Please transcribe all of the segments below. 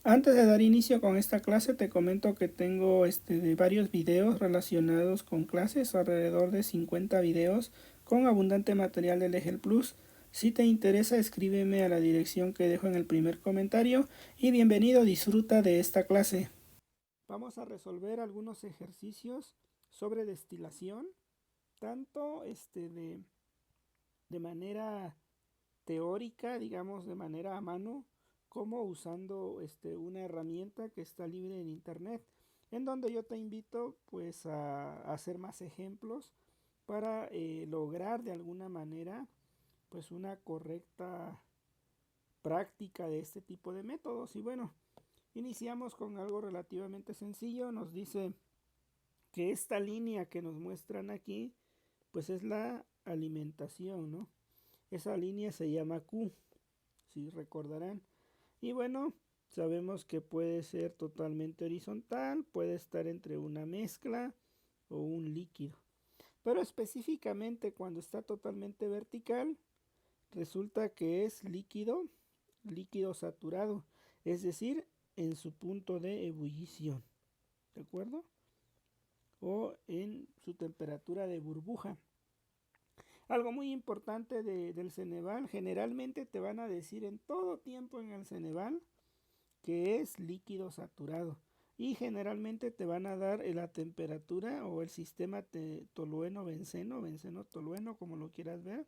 Antes de dar inicio con esta clase te comento que tengo de varios videos relacionados con clases, alrededor de 50 videos con abundante material del EGEL Plus. Si te interesa, escríbeme a la dirección que dejo en el primer comentario y bienvenido, disfruta de esta clase. Vamos a resolver algunos ejercicios sobre destilación, tanto de manera teórica, digamos de manera a mano, como usando una herramienta que está libre en internet, en donde yo te invito pues a hacer más ejemplos para lograr de alguna manera pues una correcta práctica de este tipo de métodos. Y bueno, iniciamos con algo relativamente sencillo. Nos dice que esta línea que nos muestran aquí pues es la alimentación, ¿no? Esa línea se llama Q, si recordarán. Y bueno, sabemos que puede ser totalmente horizontal, puede estar entre una mezcla o un líquido. Pero específicamente cuando está totalmente vertical, resulta que es líquido, líquido saturado, es decir, en su punto de ebullición, ¿de acuerdo? O en su temperatura de burbuja. Algo muy importante del Ceneval, generalmente te van a decir en todo tiempo en el Ceneval que es líquido saturado, y generalmente te van a dar la temperatura o el sistema tolueno-benceno, benceno-tolueno, como lo quieras ver,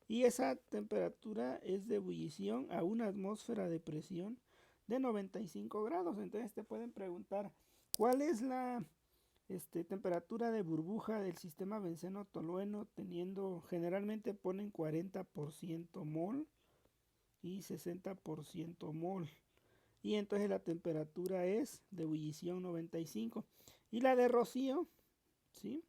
y esa temperatura es de ebullición a una atmósfera de presión de 95 grados. Entonces te pueden preguntar cuál es la temperatura de burbuja del sistema benceno-tolueno, teniendo, generalmente ponen 40% mol y 60% mol, y entonces la temperatura es de ebullición 95, y la de rocío, ¿sí?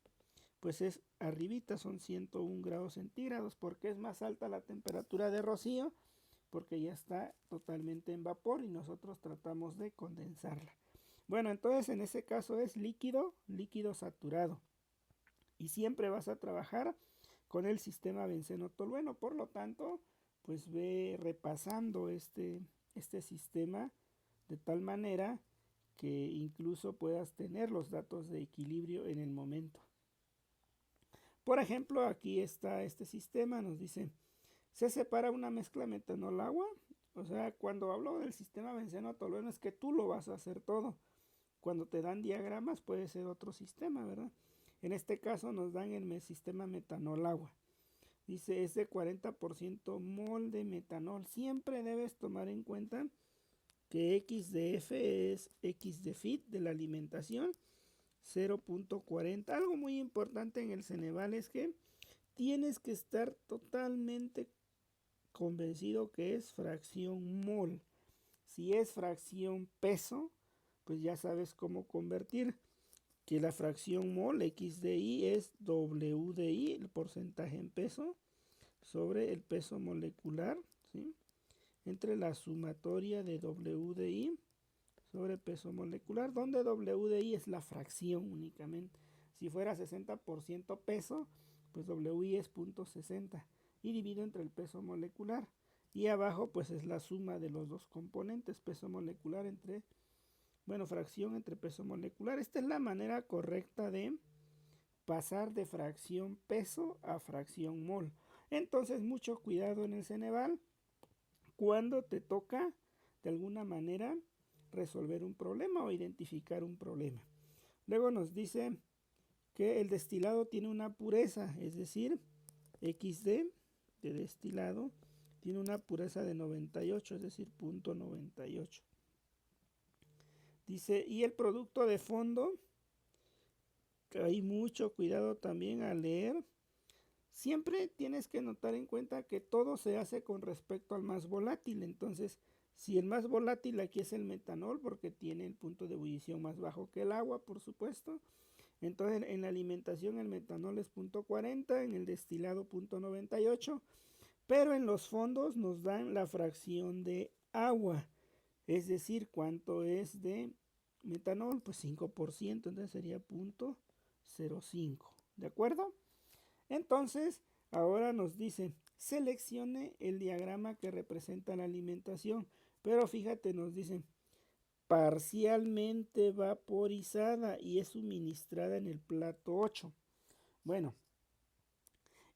Pues es arribita, son 101 grados centígrados. ¿Por qué es más alta la temperatura de rocío? Porque ya está totalmente en vapor y nosotros tratamos de condensarla. Bueno, entonces en ese caso es líquido, líquido saturado, y siempre vas a trabajar con el sistema benceno-tolueno. Por lo tanto, pues ve repasando este sistema de tal manera que incluso puedas tener los datos de equilibrio en el momento. Por ejemplo, aquí está este sistema, nos dice, se separa una mezcla metanol-agua. O sea, cuando hablo del sistema benceno-tolueno es que tú lo vas a hacer todo. Cuando te dan diagramas puede ser otro sistema, ¿verdad? En este caso nos dan el sistema metanol-agua. Dice, es de 40% mol de metanol. Siempre debes tomar en cuenta que X de F es X de FIT de la alimentación, 0.40. Algo muy importante en el Ceneval es que tienes que estar totalmente convencido que es fracción mol. Si es fracción peso, pues ya sabes cómo convertir, que la fracción mol X de Y es W de Y, el porcentaje en peso, sobre el peso molecular, ¿sí? Entre la sumatoria de W de Y sobre peso molecular, donde W de I es la fracción únicamente. Si fuera 60% peso, pues WI es 0.60 y divido entre el peso molecular. Y abajo pues es la suma de los dos componentes, peso molecular entre, bueno, fracción entre peso molecular. Esta es la manera correcta de pasar de fracción peso a fracción mol. Entonces mucho cuidado en el Ceneval cuando te toca de alguna manera resolver un problema o identificar un problema. Luego nos dice que el destilado tiene una pureza, es decir, XD de destilado tiene una pureza de 98, es decir, 0.98. Dice, y el producto de fondo, que hay mucho cuidado también al leer. Siempre tienes que notar en cuenta que todo se hace con respecto al más volátil. Entonces, si el más volátil aquí es el metanol, porque tiene el punto de ebullición más bajo que el agua, por supuesto. Entonces, en la alimentación el metanol es 0.40, en el destilado 0.98, pero en los fondos nos dan la fracción de agua. Es decir, ¿cuánto es de metanol? Pues 5%, entonces sería 0.05. ¿De acuerdo? Entonces, ahora nos dice, seleccione el diagrama que representa la alimentación. Pero fíjate, nos dice, parcialmente vaporizada y es suministrada en el plato 8. Bueno,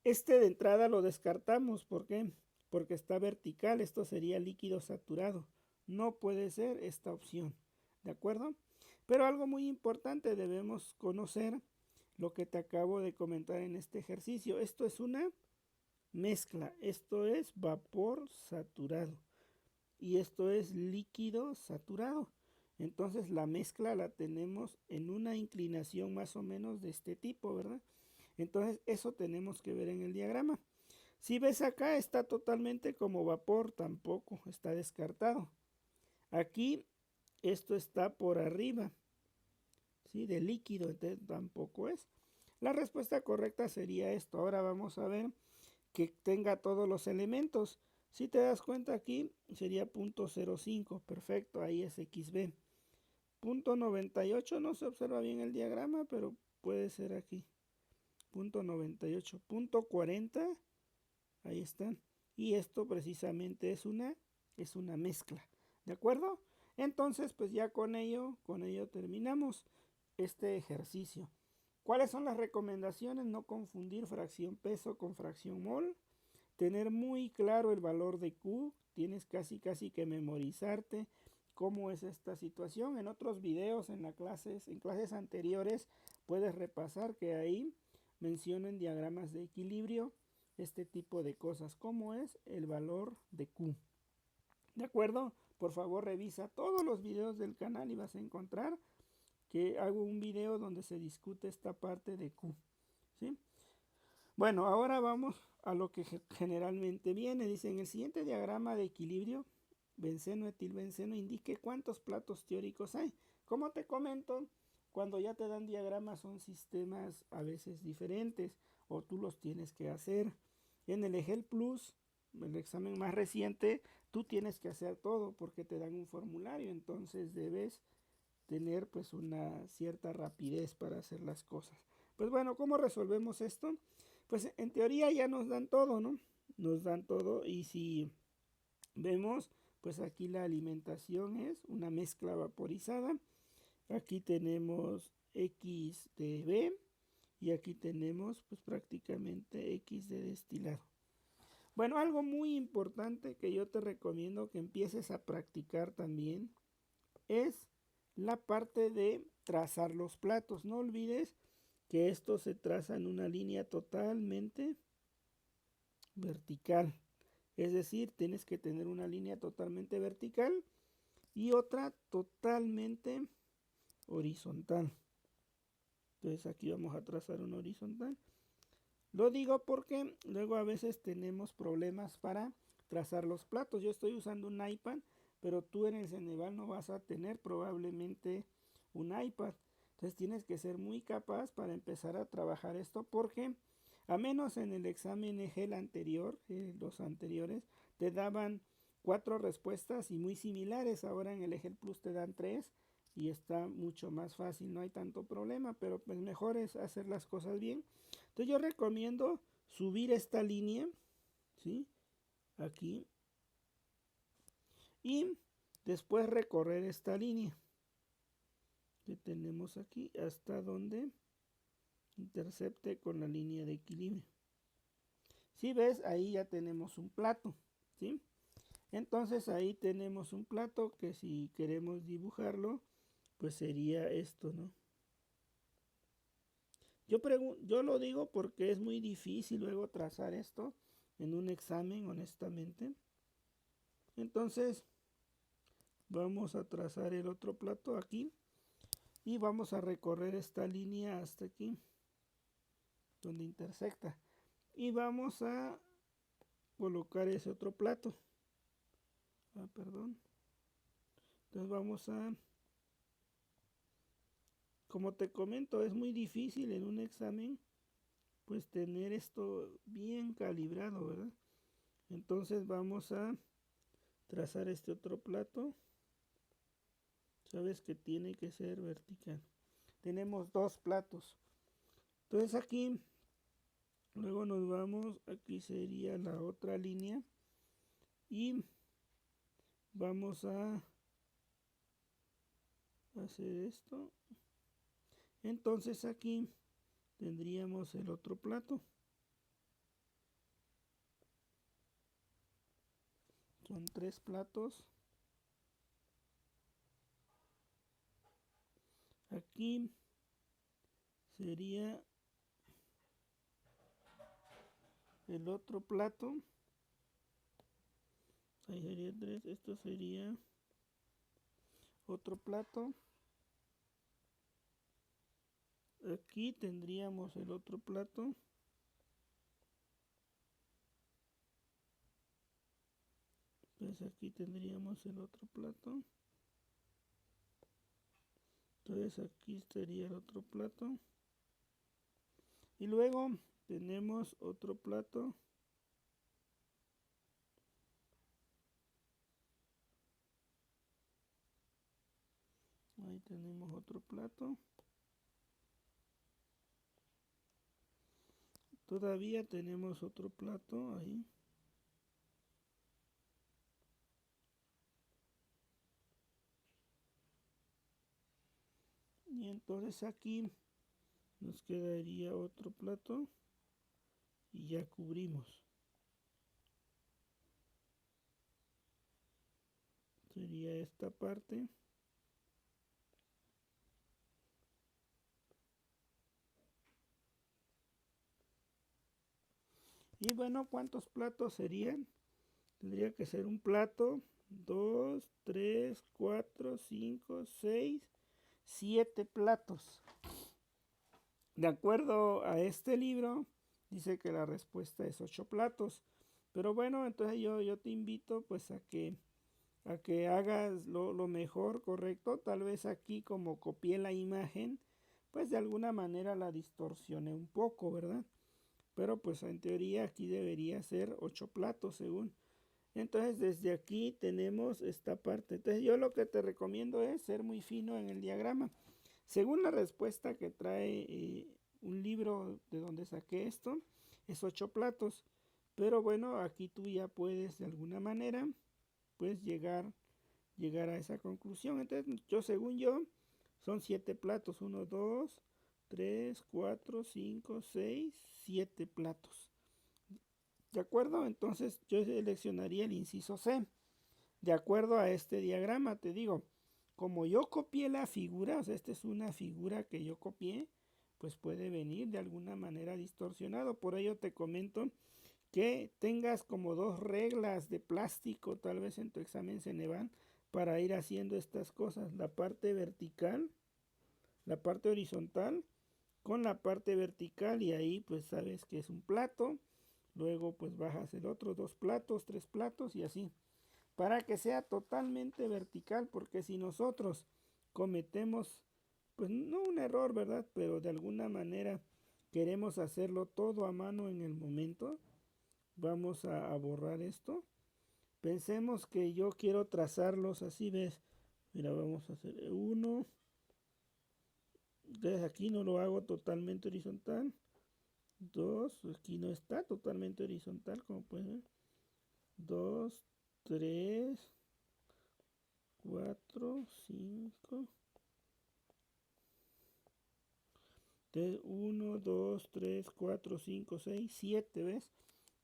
este de entrada lo descartamos. ¿Por qué? Porque está vertical. Esto sería líquido saturado. No puede ser esta opción. ¿De acuerdo? Pero algo muy importante, debemos conocer lo que te acabo de comentar en este ejercicio. Esto es una mezcla. Esto es vapor saturado. Y esto es líquido saturado. Entonces la mezcla la tenemos en una inclinación más o menos de este tipo, ¿verdad? Entonces eso tenemos que ver en el diagrama. Si ves acá está totalmente como vapor, tampoco está descartado. Aquí esto está por arriba, ¿sí? De líquido, entonces tampoco es. La respuesta correcta sería esto. Ahora vamos a ver que tenga todos los elementos. Si te das cuenta aquí sería 0.05, perfecto, ahí es XB. 0.98 no se observa bien el diagrama, pero puede ser aquí. 0.98, 0.40, ahí están. Y esto precisamente es una mezcla, ¿de acuerdo? Entonces, pues ya con ello terminamos este ejercicio. ¿Cuáles son las recomendaciones? No confundir fracción peso con fracción mol. Tener muy claro el valor de Q. Tienes casi que memorizarte cómo es esta situación. En otros videos, en clases anteriores, puedes repasar que ahí menciono en diagramas de equilibrio este tipo de cosas, como es el valor de Q. ¿De acuerdo? Por favor, revisa todos los videos del canal y vas a encontrar que hago un video donde se discute esta parte de Q. ¿Sí? Bueno, ahora vamos a lo que generalmente viene. Dice, en el siguiente diagrama de equilibrio, benceno-etilbenceno, indique cuántos platos teóricos hay. Como te comento, cuando ya te dan diagramas son sistemas a veces diferentes o tú los tienes que hacer. En el EGEL Plus, el examen más reciente, tú tienes que hacer todo porque te dan un formulario, entonces debes tener pues una cierta rapidez para hacer las cosas. Pues bueno, ¿cómo resolvemos esto? Pues en teoría ya nos dan todo, ¿no? Nos dan todo y si vemos, pues aquí la alimentación es una mezcla vaporizada. Aquí tenemos X de B y aquí tenemos pues prácticamente X de destilado. Bueno, algo muy importante que yo te recomiendo que empieces a practicar también es la parte de trazar los platos. No olvides que esto se traza en una línea totalmente vertical. Es decir, tienes que tener una línea totalmente vertical y otra totalmente horizontal. Entonces aquí vamos a trazar una horizontal. Lo digo porque luego a veces tenemos problemas para trazar los platos. Yo estoy usando un iPad, pero tú en el Ceneval no vas a tener probablemente un iPad. Entonces tienes que ser muy capaz para empezar a trabajar esto porque a menos en el examen EGEL anterior, los anteriores, te daban 4 respuestas y muy similares. Ahora en el EGEL Plus te dan 3 y está mucho más fácil, no hay tanto problema, pero pues mejor es hacer las cosas bien. Entonces yo recomiendo subir esta línea, ¿sí? Aquí. Y después recorrer esta línea que tenemos aquí hasta donde intercepte con la línea de equilibrio. Si ves, ahí ya tenemos un plato, ¿sí? Entonces ahí tenemos un plato que si queremos dibujarlo, pues sería esto, ¿no? Yo lo digo porque es muy difícil luego trazar esto en un examen, honestamente. Entonces, vamos a trazar el otro plato aquí y vamos a recorrer esta línea hasta aquí, donde intersecta. Y vamos a colocar ese otro plato. Perdón. Entonces vamos a... Como te comento, es muy difícil en un examen pues tener esto bien calibrado, ¿verdad? Entonces vamos a trazar este otro plato. Sabes que tiene que ser vertical. Tenemos 2 platos. Entonces aquí, luego nos vamos, aquí sería la otra línea. Y vamos a hacer esto. Entonces aquí tendríamos el otro plato. Son 3 platos. Aquí sería el otro plato. Ahí sería 3. Esto sería otro plato. Aquí tendríamos el otro plato. Entonces aquí tendríamos el otro plato. Entonces aquí estaría el otro plato. Y luego tenemos otro plato. Ahí tenemos otro plato. Todavía tenemos otro plato ahí. Y entonces aquí nos quedaría otro plato. Y ya cubrimos. Sería esta parte. Y bueno, ¿cuántos platos serían? Tendría que ser un plato, 2, 3, 4, 5, 6, 7 platos. De acuerdo a este libro, dice que la respuesta es 8 platos. Pero bueno, entonces yo te invito pues a que hagas lo mejor, correcto. Tal vez aquí como copié la imagen, pues de alguna manera la distorsioné un poco, ¿verdad? Pero pues en teoría aquí debería ser 8 platos según. Entonces desde aquí tenemos esta parte. Entonces yo lo que te recomiendo es ser muy fino en el diagrama. Según la respuesta que trae un libro de donde saqué esto, es 8 platos. Pero bueno, aquí tú ya puedes de alguna manera pues llegar a esa conclusión. Entonces yo según yo son 7 platos. 1, 2, 3, 4, 5, 6, 7 platos. ¿De acuerdo? Entonces yo seleccionaría el inciso C. De acuerdo a este diagrama, te digo, como yo copié la figura, o sea, esta es una figura que yo copié, pues puede venir de alguna manera distorsionado. Por ello te comento que tengas como 2 reglas de plástico, tal vez en tu examen se me van, para ir haciendo estas cosas. La parte vertical, la parte horizontal, con la parte vertical y ahí pues sabes que es un plato. Luego pues bajas el otro, 2 platos, 3 platos y así. Para que sea totalmente vertical, porque si nosotros cometemos, pues no un error, ¿verdad? Pero de alguna manera queremos hacerlo todo a mano en el momento. Vamos a borrar esto. Pensemos que yo quiero trazarlos así, ¿ves? Mira, vamos a hacer uno. Entonces aquí no lo hago totalmente horizontal. 2, aquí no está totalmente horizontal, como pueden ver. 2, 3, 4, 5. 1, 2, 3, 4, 5, 6, 7, ¿ves?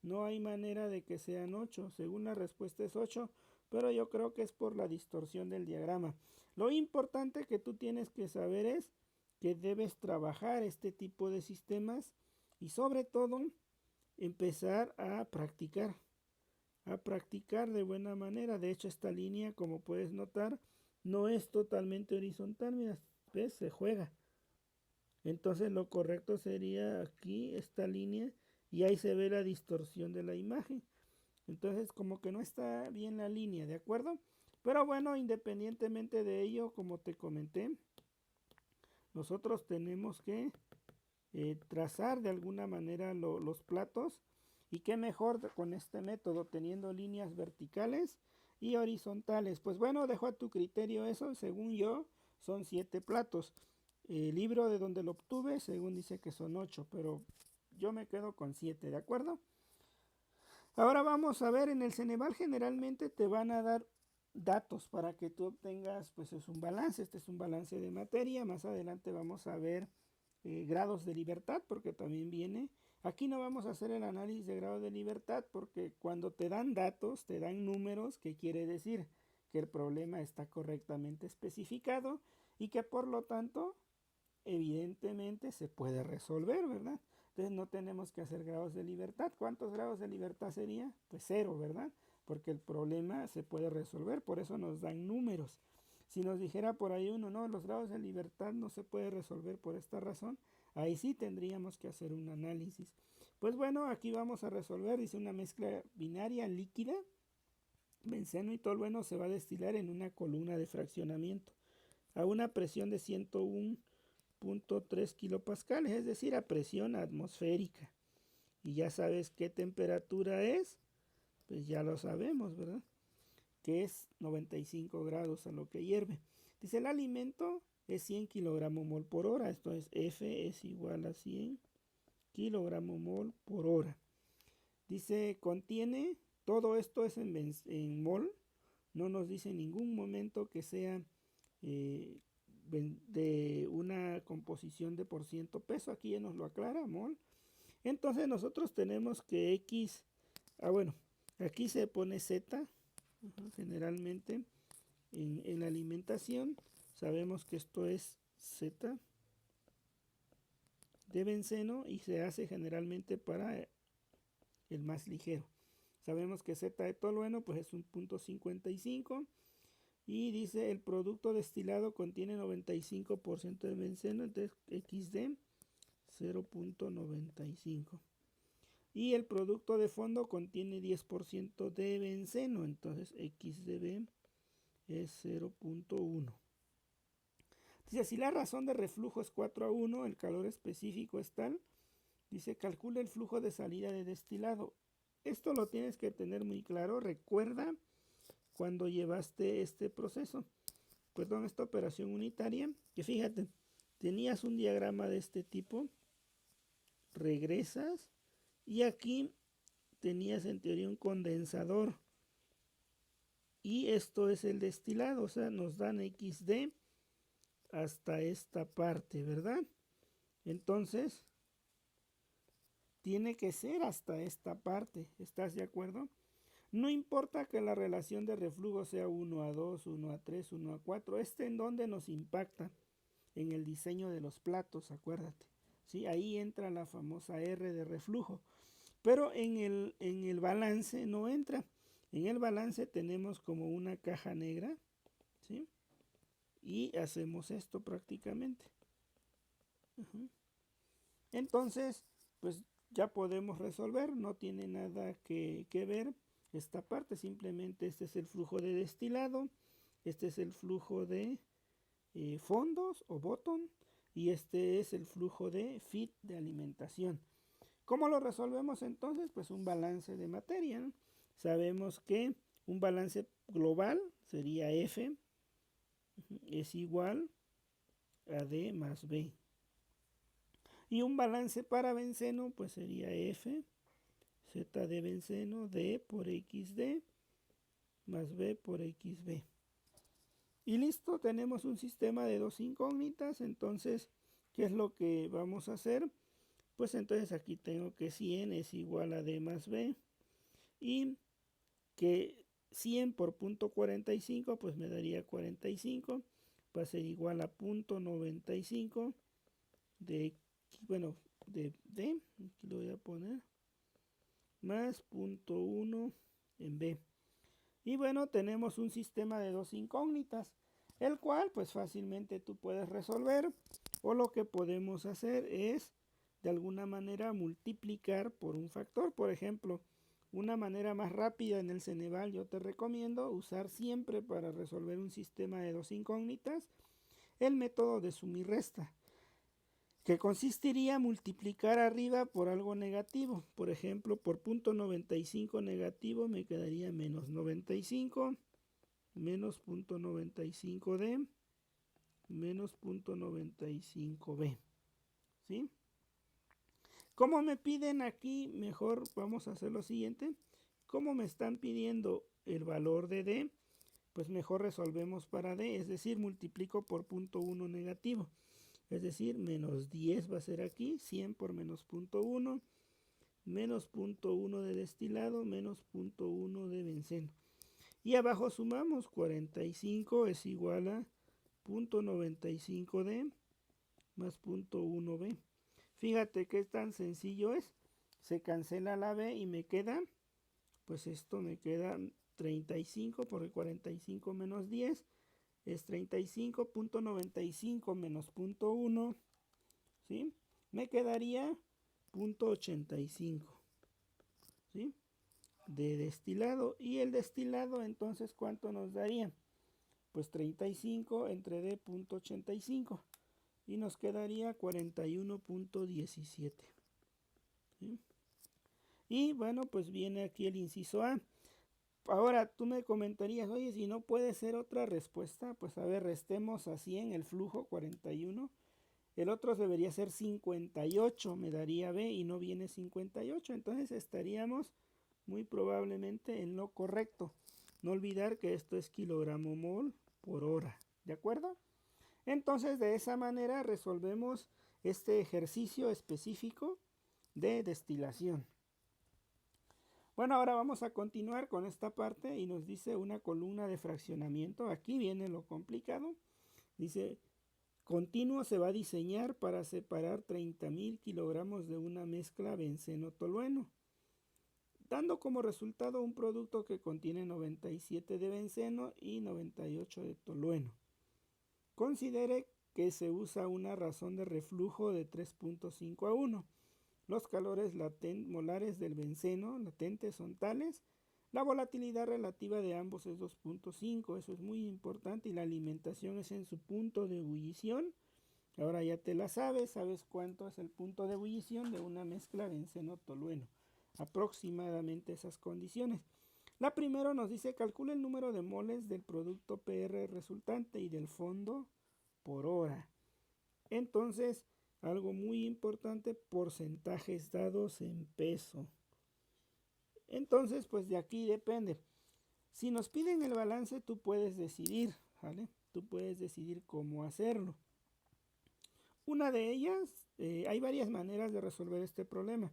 No hay manera de que sean 8. Según la respuesta es 8, pero yo creo que es por la distorsión del diagrama. Lo importante que tú tienes que saber es que debes trabajar este tipo de sistemas y sobre todo empezar a practicar de buena manera. De hecho, esta línea, como puedes notar, no es totalmente horizontal. Mira, ¿ves? Se juega. Entonces lo correcto sería aquí esta línea y ahí se ve la distorsión de la imagen. Entonces como que no está bien la línea, ¿de acuerdo? Pero bueno, independientemente de ello, como te comenté, nosotros tenemos que trazar de alguna manera los platos. Y qué mejor con este método, teniendo líneas verticales y horizontales. Pues bueno, dejo a tu criterio eso. Según yo, son 7 platos. El libro de donde lo obtuve, según dice que son 8, pero yo me quedo con 7, ¿de acuerdo? Ahora vamos a ver, en el Ceneval generalmente te van a dar datos para que tú obtengas, pues es un balance. Este es un balance de materia. Más adelante vamos a ver grados de libertad, porque también viene. Aquí no vamos a hacer el análisis de grado de libertad, porque cuando te dan datos, te dan números, ¿qué quiere decir? Que el problema está correctamente especificado y que por lo tanto, evidentemente se puede resolver, ¿verdad? Entonces no tenemos que hacer grados de libertad. ¿Cuántos grados de libertad sería? Pues 0, ¿verdad? Porque el problema se puede resolver, por eso nos dan números. Si nos dijera por ahí uno, no, los grados de libertad no se puede resolver por esta razón, ahí sí tendríamos que hacer un análisis. Pues bueno, aquí vamos a resolver, dice una mezcla binaria líquida, benceno y tolueno se va a destilar en una columna de fraccionamiento a una presión de 101.3 kilopascales, es decir, a presión atmosférica. Y ya sabes qué temperatura es, pues ya lo sabemos, ¿verdad? Que es 95 grados a lo que hierve. Dice, el alimento es 100 kilogramos mol por hora, esto es F es igual a 100 kilogramos mol por hora. Dice, contiene, todo esto es en mol, no nos dice en ningún momento que sea de una composición de por ciento peso, aquí ya nos lo aclara, mol. Entonces nosotros tenemos que X, bueno, aquí se pone Z, generalmente en la alimentación, sabemos que esto es Z de benceno y se hace generalmente para el más ligero. Sabemos que Z de tolueno pues es un 0.55 y dice el producto destilado contiene 95% de benceno, entonces XD 0.95. Y el producto de fondo contiene 10% de benceno, entonces XDB es 0.1. Dice, si la razón de reflujo es 4:1, el calor específico es tal, dice, calcula el flujo de salida de destilado. Esto lo tienes que tener muy claro. Recuerda cuando llevaste este proceso, perdón, esta operación unitaria, que fíjate, tenías un diagrama de este tipo, regresas y aquí tenías en teoría un condensador y esto es el destilado, o sea, nos dan XD hasta esta parte, ¿verdad? Entonces, tiene que ser hasta esta parte, ¿estás de acuerdo? No importa que la relación de reflujo sea 1:2, 1:3, 1:4, este en donde nos impacta, en el diseño de los platos, acuérdate. ¿Sí? Ahí entra la famosa R de reflujo, pero en el balance no entra. En el balance tenemos como una caja negra, ¿sí? Y hacemos esto prácticamente. Entonces, pues ya podemos resolver, no tiene nada que ver esta parte, simplemente este es el flujo de destilado, este es el flujo de fondos o bottom y este es el flujo de feed de alimentación. ¿Cómo lo resolvemos entonces? Pues un balance de materia, ¿no? Sabemos que un balance global sería F es igual a D más B. Y un balance para benceno pues sería F, Z de benceno, D por XD más B por XB. Y listo, tenemos un sistema de dos incógnitas. Entonces, ¿qué es lo que vamos a hacer? Pues entonces aquí tengo que 100 es igual a D más B. Y que 100 por punto 45 pues me daría 45. Va a ser igual a punto 95 de, bueno, de D, aquí lo voy a poner, más punto 1 en B. Y bueno, tenemos un sistema de dos incógnitas, el cual pues fácilmente tú puedes resolver, o lo que podemos hacer es de alguna manera multiplicar por un factor. Por ejemplo, una manera más rápida en el Ceneval yo te recomiendo usar siempre para resolver un sistema de dos incógnitas el método de suma y resta, que consistiría multiplicar arriba por algo negativo. Por ejemplo, por punto 95 negativo me quedaría menos 95, menos punto 95D, menos punto 95B. ¿Sí? Como me piden aquí, mejor vamos a hacer lo siguiente. Como me están pidiendo el valor de D, pues mejor resolvemos para D, es decir, multiplico por 0.1 negativo. Es decir, menos 10 va a ser aquí, 100 por menos 0.1, menos 0.1 de destilado, menos 0.1 de benceno. Y abajo sumamos, 45 es igual a 0.95D más 0.1B. Fíjate qué tan sencillo es. Se cancela la B y me queda, pues esto me queda 35, porque 45 menos 10 es 35.95 menos 0.1, ¿sí? Me quedaría 0.85, ¿sí? De destilado. Y el destilado, entonces, ¿cuánto nos daría? Pues 35 entre D.85 y nos quedaría 41.17, ¿sí? Y bueno, pues viene aquí el inciso A. Ahora tú me comentarías, oye, si no puede ser otra respuesta, pues a ver, restemos a 100 el flujo 41. El otro debería ser 58, me daría B y no viene 58, entonces estaríamos muy probablemente en lo correcto. No olvidar que esto es kilogramo mol por hora, ¿de acuerdo? Entonces de esa manera resolvemos este ejercicio específico de destilación. Bueno, ahora vamos a continuar con esta parte y nos dice una columna de fraccionamiento. Aquí viene lo complicado. Dice, continuo se va a diseñar para separar 30.000 kilogramos de una mezcla benceno-tolueno, dando como resultado un producto que contiene 97 de benceno y 98 de tolueno. Considere que se usa una razón de reflujo de 3.5 a 1. Los calores molares del benceno latentes son tales. La volatilidad relativa de ambos es 2.5, eso es muy importante, y la alimentación es en su punto de ebullición. Ahora ya te la sabes cuánto es el punto de ebullición de una mezcla benceno-tolueno. Aproximadamente esas condiciones. La primera nos dice, calcula el número de moles del producto PR resultante y del fondo por hora. Entonces, algo muy importante, porcentajes dados en peso. Entonces, pues de aquí depende. Si nos piden el balance, tú puedes decidir, ¿vale? Tú puedes decidir cómo hacerlo. Una de ellas, hay varias maneras de resolver este problema.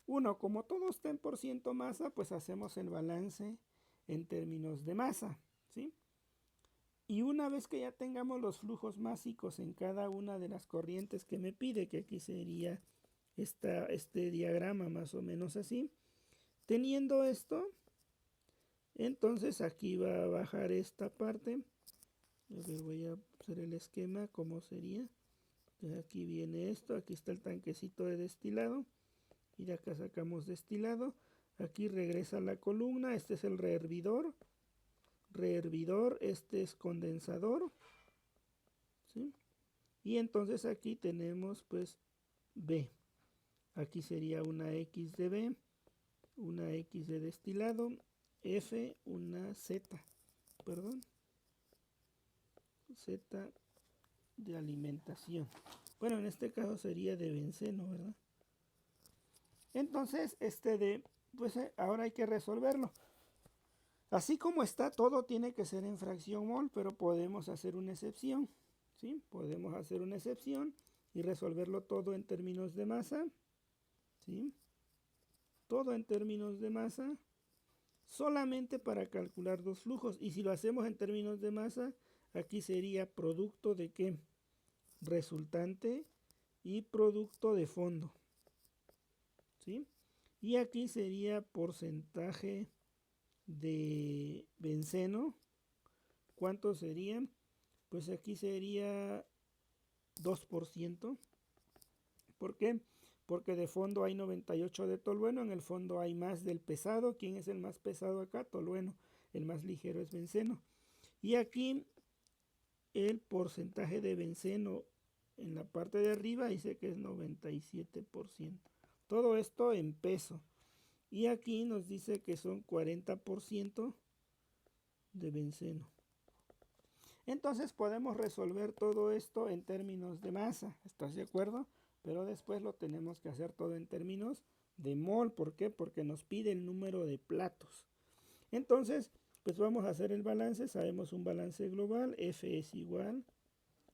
Uno, como todo está en por ciento masa, pues hacemos el balance en términos de masa, ¿sí? Y una vez que ya tengamos los flujos másicos en cada una de las corrientes que me pide, que aquí sería este diagrama más o menos así, teniendo esto, entonces aquí va a bajar esta parte. A ver, voy a hacer el esquema, ¿cómo sería? Entonces aquí viene esto, aquí está el tanquecito de destilado, y de acá sacamos destilado. Aquí regresa la columna, este es el rehervidor, este es condensador, ¿sí? Y entonces aquí tenemos pues B. Aquí sería una X de B, una X de destilado, F, una Z, perdón, Z de alimentación. Bueno, en este caso sería de benceno, ¿verdad? Entonces, pues ahora hay que resolverlo. Así como está, todo tiene que ser en fracción mol, pero podemos hacer una excepción, ¿sí? Podemos hacer una excepción y resolverlo todo en términos de masa, ¿sí? Todo en términos de masa, solamente para calcular dos flujos. Y si lo hacemos en términos de masa, aquí sería producto de ¿qué? Resultante y producto de fondo, ¿sí? Y aquí sería porcentaje de benceno. ¿Cuánto serían? Pues aquí sería 2%. ¿Por qué? Porque de fondo hay 98 de tolueno, en el fondo hay más del pesado. ¿Quién es el más pesado acá? Tolueno. El más ligero es benceno. Y aquí el porcentaje de benceno en la parte de arriba dice que es 97%. Todo esto en peso. Y aquí nos dice que son 40% de benceno. Entonces podemos resolver todo esto en términos de masa. ¿Estás de acuerdo? Pero después lo tenemos que hacer todo en términos de mol. ¿Por qué? Porque nos pide el número de platos. Entonces, pues vamos a hacer el balance. Sabemos un balance global, F es igual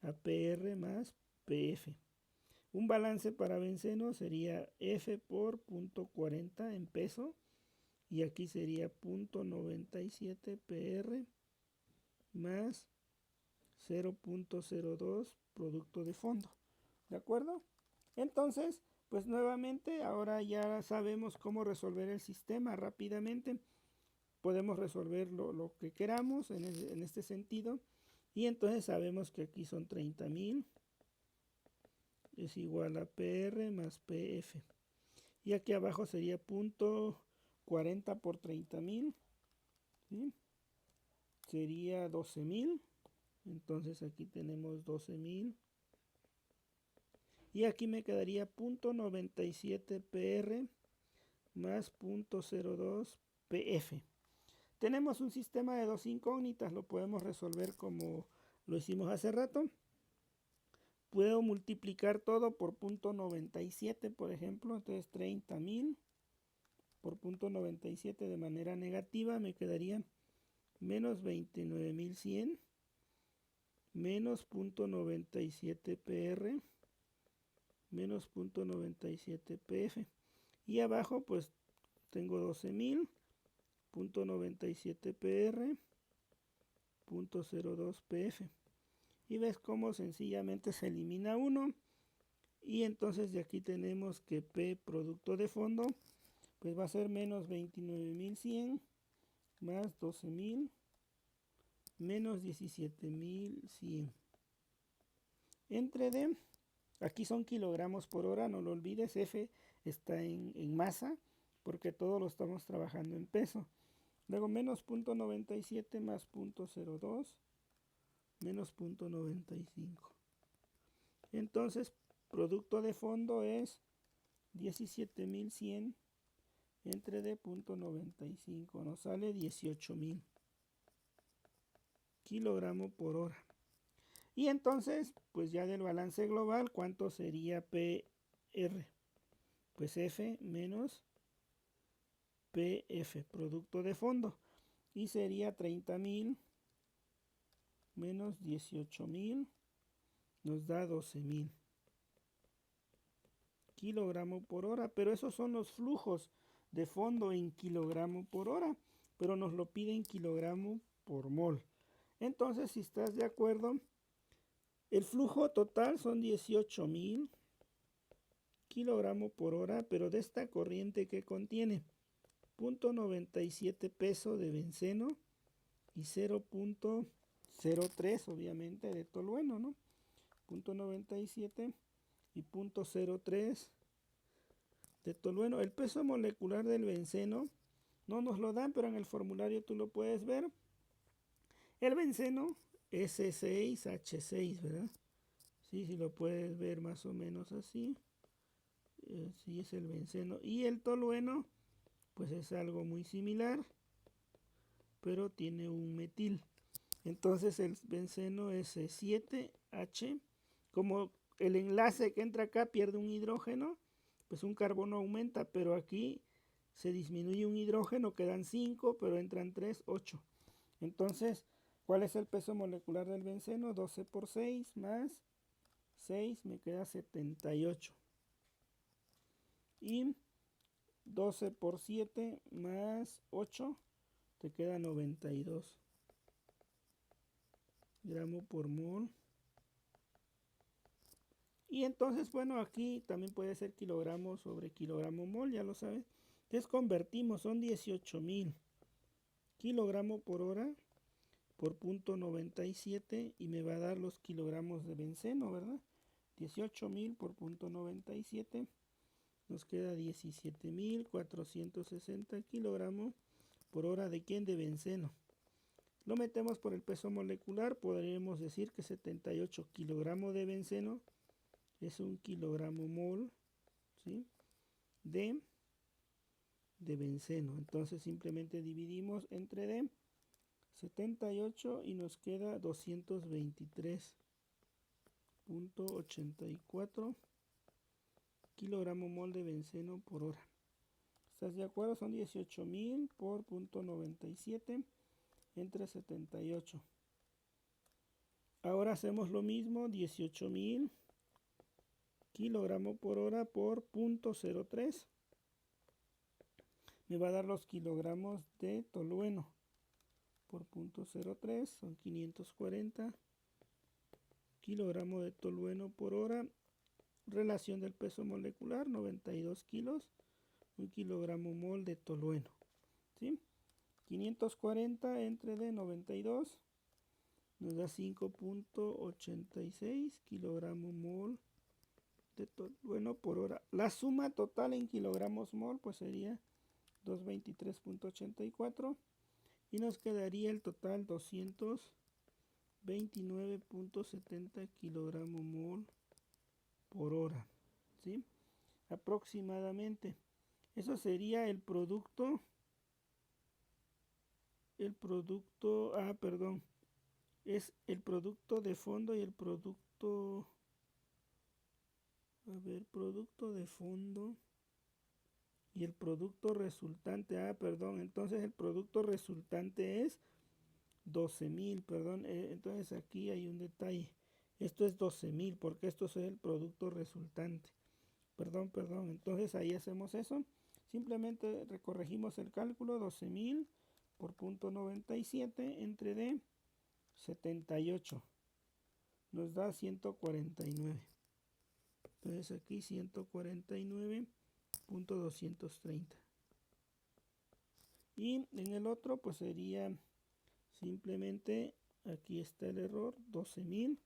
a PR más PF. Un balance para benceno sería F por 0.40 en peso, y aquí sería 0.97 PR más 0.02 producto de fondo. ¿De acuerdo? Entonces, pues nuevamente ahora ya sabemos cómo resolver el sistema rápidamente. Podemos resolver lo que queramos en este sentido. Y entonces sabemos que aquí son 30.000 es igual a PR más PF. Y aquí abajo sería 0.40 por 30.000. ¿Sí? Sería 12.000. Entonces aquí tenemos 12.000. Y aquí me quedaría 0.97 PR más 0.02 PF. Tenemos un sistema de dos incógnitas, lo podemos resolver como lo hicimos hace rato. Puedo multiplicar todo por 0.97, por ejemplo, entonces 30.000 por 0.97 de manera negativa me quedaría menos 29.100 menos 0.97 PR menos 0.97 PF. Y abajo pues tengo 12.000, 0.97 PR, 0.02 PF. Y ves cómo sencillamente se elimina uno. Y entonces de aquí tenemos que P producto de fondo pues va a ser menos 29.100 más 12.000 menos 17.100 entre D. Aquí son kilogramos por hora, no lo olvides, F está en masa porque todo lo estamos trabajando en peso. Luego menos 0.97 más 0.02 menos 0.95. Entonces, producto de fondo es 17.100 entre D 0.95. Nos sale 18.000 kilogramos por hora. Y entonces, pues ya del balance global, ¿cuánto sería PR? Pues F menos PF, producto de fondo. Y sería 30.000 menos 18.000, nos da 12.000 kilogramos por hora. Pero esos son los flujos de fondo en kilogramo por hora. Pero nos lo piden kilogramo por mol. Entonces, si estás de acuerdo, el flujo total son 18.000 kilogramos por hora, pero de esta corriente que contiene 0.97 peso de benceno y 0.03 obviamente de tolueno, ¿no? 0.97 y 0.03 de tolueno. El peso molecular del benceno no nos lo dan, pero en el formulario tú lo puedes ver. El benceno S6H6, ¿verdad? Sí, sí lo puedes ver más o menos así. Sí, es el benceno. Y el tolueno, pues es algo muy similar, pero tiene un metil. Entonces el benceno es 7H. Como el enlace que entra acá pierde un hidrógeno, pues un carbono aumenta, pero aquí se disminuye un hidrógeno, quedan 5, pero entran 3, 8. Entonces, ¿cuál es el peso molecular del benceno? 12 por 6 más 6 me queda 78. Y 12 por 7 más 8 te queda 92 gramos por mol. Y entonces, bueno, aquí también puede ser kilogramo sobre kilogramo mol, ya lo sabes. Entonces convertimos, son 18.000 kilogramos por hora por 0.97 y me va a dar los kilogramos de benceno, ¿verdad? 18.000 por 0.97 nos queda 17.460 kilogramos por hora. ¿De quién? De benceno. Lo metemos por el peso molecular, podríamos decir que 78 kilogramos de benceno es un kilogramo mol, ¿sí? de benceno. Entonces simplemente dividimos entre D 78 y nos queda 223.84 kilogramo mol de benceno por hora. ¿Estás de acuerdo? Son 18.000 por 0.97 entre 78. Ahora hacemos lo mismo, 18.000 kilogramos por hora por 0.03. Me va a dar los kilogramos de tolueno por 0.03, son 540 kilogramos de tolueno por hora. Relación del peso molecular, 92 kilos, 1 kilogramo mol de tolueno. ¿Sí? 540 entre de 92 nos da 5.86 kilogramos mol de tolueno por hora. La suma total en kilogramos mol pues sería 223.84 y nos quedaría el total 229.70 kilogramos mol por hora, ¿sí? Aproximadamente. Eso sería el producto, perdón, es el producto de fondo y el producto, producto de fondo y el producto resultante, perdón, entonces el producto resultante es 12.000, perdón, entonces aquí hay un detalle, esto es 12.000 porque esto es el producto resultante, perdón, entonces ahí hacemos eso, simplemente recorregimos el cálculo, 12.000 por 0.97 entre D 78 nos da 149, entonces aquí 149.230 y en el otro pues sería simplemente, aquí está el error, 12.000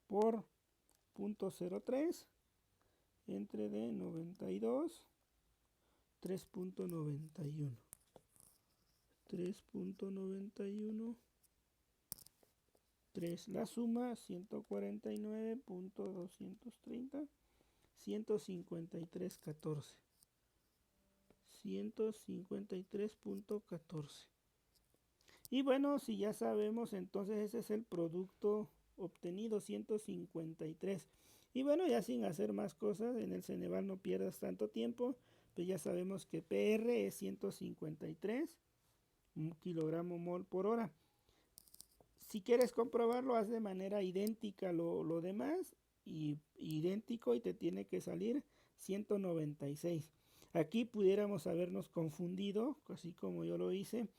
por 0.03 entre de 92 3.91 3, la suma 149.230 153.14 153.14 y bueno, si ya sabemos, entonces ese es el producto obtenido, 153. Y bueno, ya sin hacer más cosas, en el Ceneval no pierdas tanto tiempo, pues ya sabemos que PR es 153 kilogramo mol por hora. Si quieres comprobarlo, haz de manera idéntica lo demás, y idéntico, y te tiene que salir 196. Aquí pudiéramos habernos confundido, así como yo lo hice,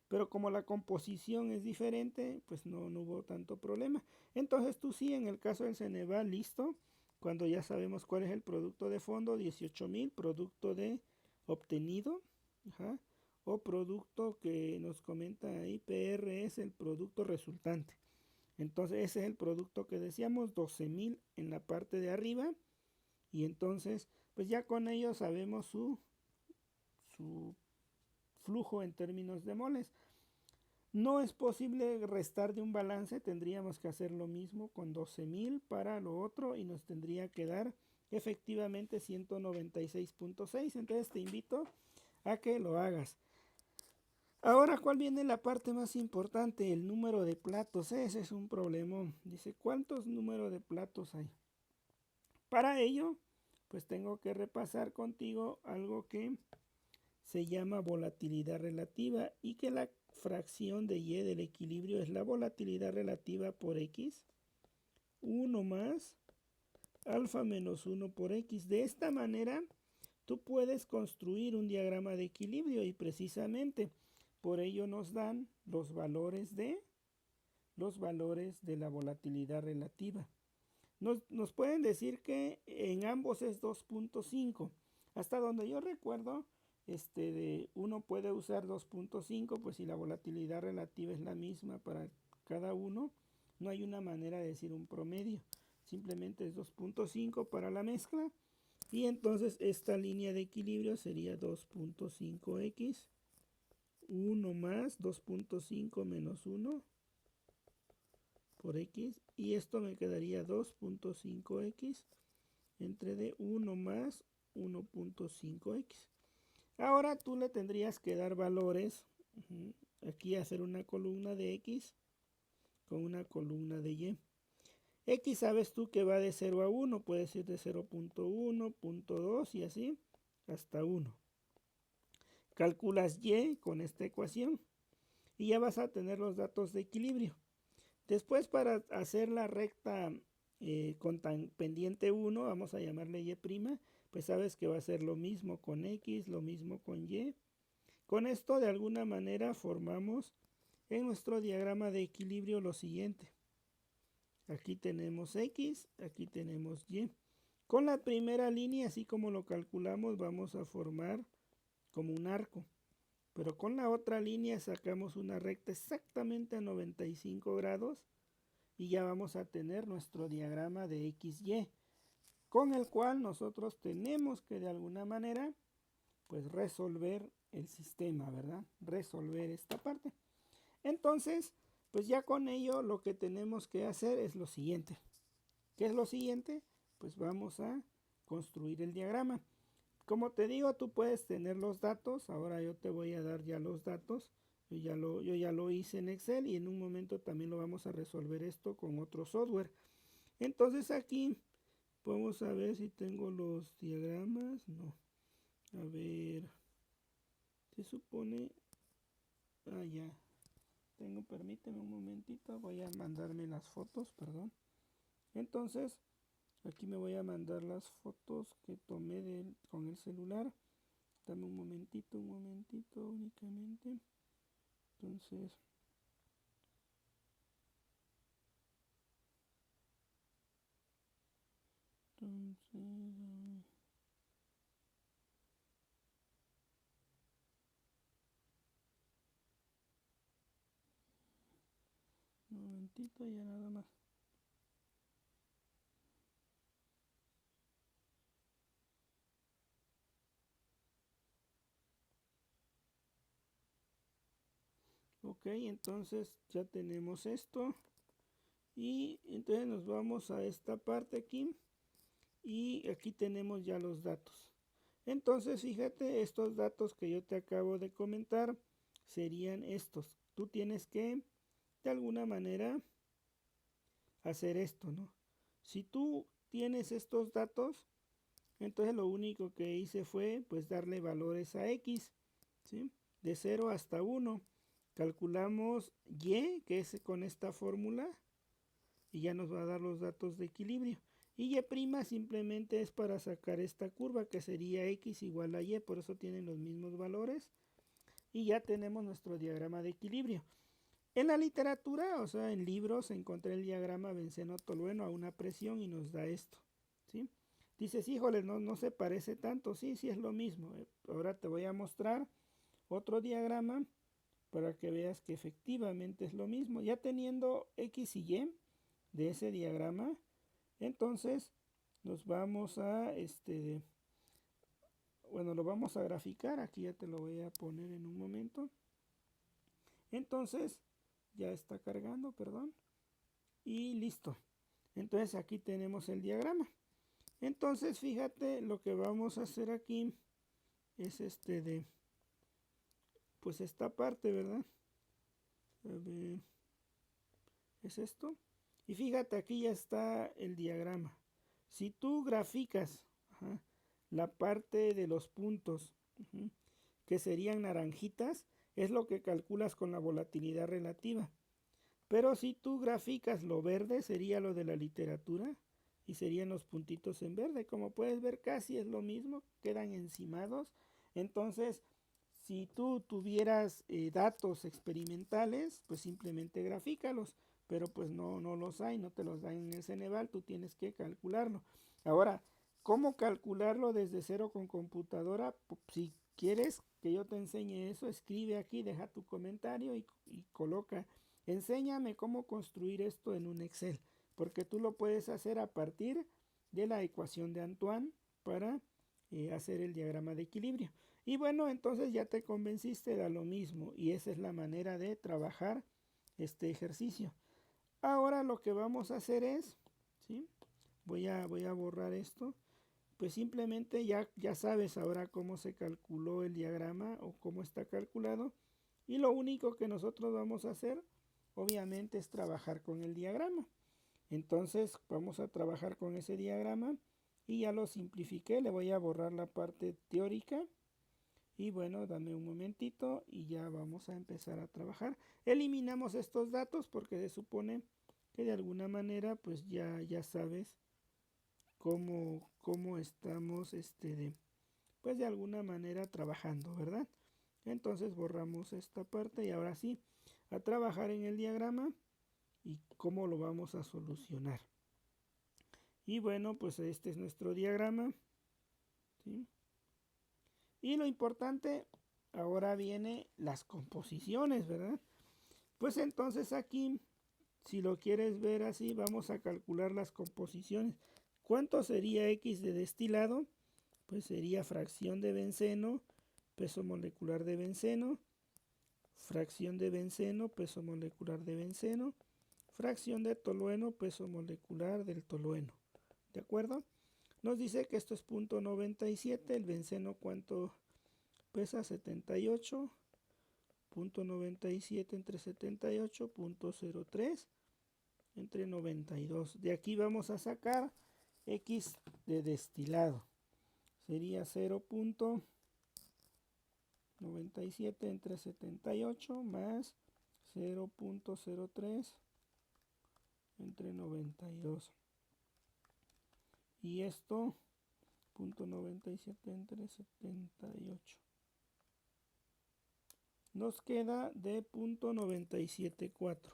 pero como la composición es diferente, pues no hubo tanto problema. Entonces tú sí, en el caso del Ceneval, listo, cuando ya sabemos cuál es el producto de fondo, 18.000, producto de obtenido, o producto que nos comenta ahí, PR es el producto resultante. Entonces ese es el producto que decíamos, 12.000 en la parte de arriba, y entonces pues ya con ello sabemos su flujo en términos de moles. No es posible restar de un balance, tendríamos que hacer lo mismo con 12.000 para lo otro y nos tendría que dar efectivamente 196.6. Entonces te invito a que lo hagas. Ahora, ¿cuál viene la parte más importante? El número de platos. Ese es un problema. Dice, ¿cuántos números de platos hay? Para ello, pues tengo que repasar contigo algo que se llama volatilidad relativa y que la fracción de y del equilibrio es la volatilidad relativa por x, 1 más alfa menos 1 por x. De esta manera, tú puedes construir un diagrama de equilibrio y precisamente por ello nos dan los valores de la volatilidad relativa. Nos pueden decir que en ambos es 2.5. Hasta donde yo recuerdo, uno puede usar 2.5, pues si la volatilidad relativa es la misma para cada uno, no hay una manera de decir un promedio. Simplemente es 2.5 para la mezcla. Y entonces esta línea de equilibrio sería 2.5x. 1 más 2.5 menos 1 por x, y esto me quedaría 2.5x entre de 1 más 1.5x. Ahora tú le tendrías que dar valores, aquí hacer una columna de x con una columna de y. X sabes tú que va de 0 a 1, puede ser de 0.1, 0.2 y así hasta 1. Calculas y con esta ecuación. y ya vas a tener los datos de equilibrio. Después, para hacer la recta con pendiente 1, vamos a llamarle y', pues sabes que va a ser lo mismo con x, lo mismo con y. Con esto de alguna manera formamos en nuestro diagrama de equilibrio lo siguiente. Aquí tenemos x, aquí tenemos y. Con la primera línea, así como lo calculamos, vamos a formar como un arco. Pero con la otra línea sacamos una recta exactamente a 95 grados y ya vamos a tener nuestro diagrama de XY, con el cual nosotros tenemos que de alguna manera pues resolver el sistema, ¿verdad? Resolver esta parte. Entonces, pues ya con ello lo que tenemos que hacer es lo siguiente. ¿Qué es lo siguiente? Pues vamos a construir el diagrama. Como te digo, tú puedes tener los datos. Ahora yo te voy a dar ya los datos. Yo ya lo hice en Excel y en un momento también lo vamos a resolver esto con otro software. Entonces aquí vamos a ver si tengo los diagramas. No. A ver. Se supone... Ah, ya. Permíteme un momentito. Voy a mandarme las fotos, perdón. Entonces, aquí me voy a mandar las fotos que tomé con el celular. Dame un momentito únicamente. Entonces, un momentito, ya nada más. Ok, entonces ya tenemos esto. Y entonces nos vamos a esta parte aquí. Y aquí tenemos ya los datos. Entonces fíjate, estos datos que yo te acabo de comentar serían estos. Tú tienes que de alguna manera hacer esto, ¿no? Si tú tienes estos datos, entonces lo único que hice fue pues darle valores a x, ¿sí? De 0 hasta 1. Calculamos y, que es con esta fórmula, y ya nos va a dar los datos de equilibrio. Y y' simplemente es para sacar esta curva, que sería x igual a y, por eso tienen los mismos valores. Y ya tenemos nuestro diagrama de equilibrio. En la literatura, o sea, en libros, encontré el diagrama benceno-tolueno a una presión y nos da esto, ¿sí? Dices, híjole, no se parece tanto. Sí, sí es lo mismo. Ahora te voy a mostrar otro diagrama para que veas que efectivamente es lo mismo. Ya teniendo x y y de ese diagrama, entonces nos vamos a, bueno, lo vamos a graficar. Aquí ya te lo voy a poner en un momento. Entonces, ya está cargando, perdón. Y listo. Entonces aquí tenemos el diagrama. Entonces fíjate, lo que vamos a hacer aquí es pues esta parte, ¿verdad? A ver, es esto. Y fíjate, aquí ya está el diagrama. Si tú graficas la parte de los puntos, que serían naranjitas, es lo que calculas con la volatilidad relativa. Pero si tú graficas lo verde, sería lo de la literatura y serían los puntitos en verde. Como puedes ver, casi es lo mismo, quedan encimados. Entonces, si tú tuvieras datos experimentales, pues simplemente grafícalos, pero pues no los hay, no te los dan en el Ceneval, tú tienes que calcularlo. Ahora, ¿cómo calcularlo desde cero con computadora? Si quieres que yo te enseñe eso, escribe aquí, deja tu comentario y coloca, enséñame cómo construir esto en un Excel, porque tú lo puedes hacer a partir de la ecuación de Antoine para hacer el diagrama de equilibrio. Y bueno, entonces ya te convenciste, da lo mismo, y esa es la manera de trabajar este ejercicio. Ahora lo que vamos a hacer es, ¿sí? Voy a borrar esto. Pues simplemente ya sabes ahora cómo se calculó el diagrama o cómo está calculado. Y lo único que nosotros vamos a hacer, obviamente, es trabajar con el diagrama. Entonces vamos a trabajar con ese diagrama y ya lo simplifiqué. Le voy a borrar la parte teórica Y bueno, dame un momentito y ya vamos a empezar a trabajar. Eliminamos estos datos porque se supone que de alguna manera pues ya sabes cómo estamos pues de alguna manera trabajando, ¿verdad? Entonces borramos esta parte y ahora sí, a trabajar en el diagrama y cómo lo vamos a solucionar. Y bueno, pues este es nuestro diagrama, ¿sí? Y lo importante, ahora viene las composiciones, ¿verdad? Pues entonces aquí, si lo quieres ver así, vamos a calcular las composiciones. ¿Cuánto sería X de destilado? Pues sería fracción de benceno, peso molecular de benceno, fracción de benceno, peso molecular de benceno, fracción de tolueno, peso molecular del tolueno. ¿De acuerdo? Nos dice que esto es 0.97, el benceno cuánto pesa, 78, 0.97 entre 78, 0.03 entre 92. De aquí vamos a sacar X de destilado. Sería 0.97 entre 78 más 0.03 entre 92. Y esto, 0.97 entre 78. Nos queda de 0.974.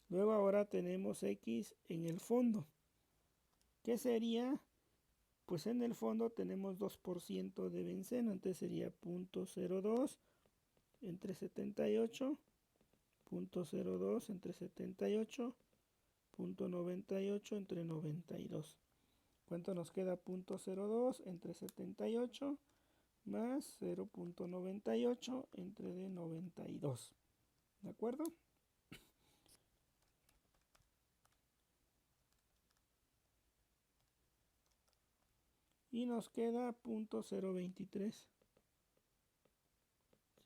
Luego ahora tenemos X en el fondo. ¿Qué sería? Pues en el fondo tenemos 2% de benceno, entonces sería 0.02 entre 78, 0.02 entre 78, 0.98 entre 92. ¿Cuánto nos queda? 0.02 entre 78 más 0.98 entre de 92. ¿De acuerdo? Y nos queda 0.023.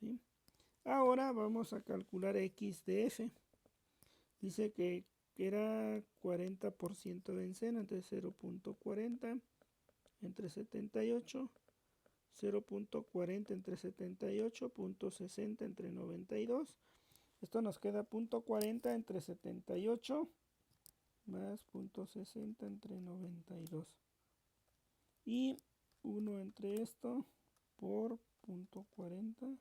¿Sí? Ahora vamos a calcular X de F. Dice que era 40% de benceno, entonces 0.40 entre 78, 0.40 entre 78, 0.60 entre 92. Esto nos queda 0.40 entre 78 más 0.60 entre 92. Y 1 entre esto por 0.40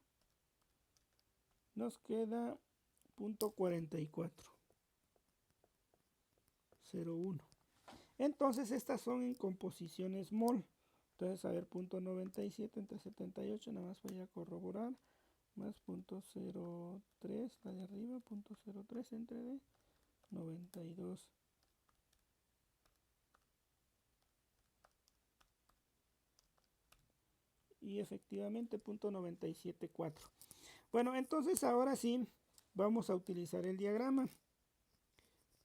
nos queda 0.44. 0,1. Entonces estas son en composiciones mol. Entonces, a ver, 0.97 entre 78, nada más voy a corroborar, más 0.03, la de arriba, 0.03 entre de 92. Y efectivamente 0.974. Bueno, entonces ahora sí vamos a utilizar el diagrama.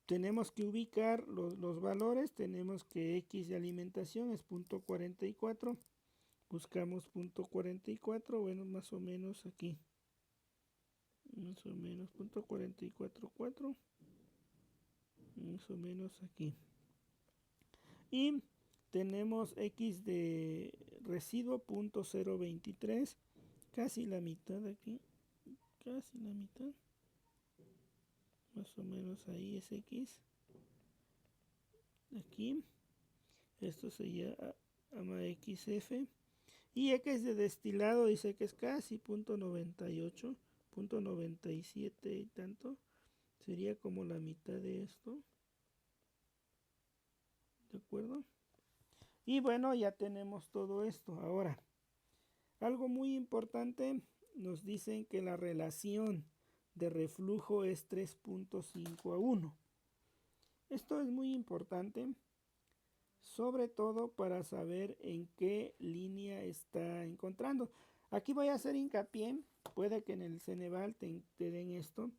Tenemos que ubicar los valores, tenemos que X de alimentación es 0.44, buscamos 0.44, bueno, más o menos aquí, más o menos 0.444, más o menos aquí. Y tenemos X de residuo 0.023, casi la mitad aquí, casi la mitad. Más o menos ahí es X. Aquí. Esto sería ama XF. Y X de destilado dice que es casi 0.98, 0.97 y tanto. Sería como la mitad de esto. ¿De acuerdo? Y bueno, ya tenemos todo esto. Ahora, algo muy importante, nos dicen que la relación de reflujo es 3.5 a 1. Esto es muy importante, sobre todo para saber en qué línea está encontrando. Aquí voy a hacer hincapié, puede que en el Ceneval te den esto.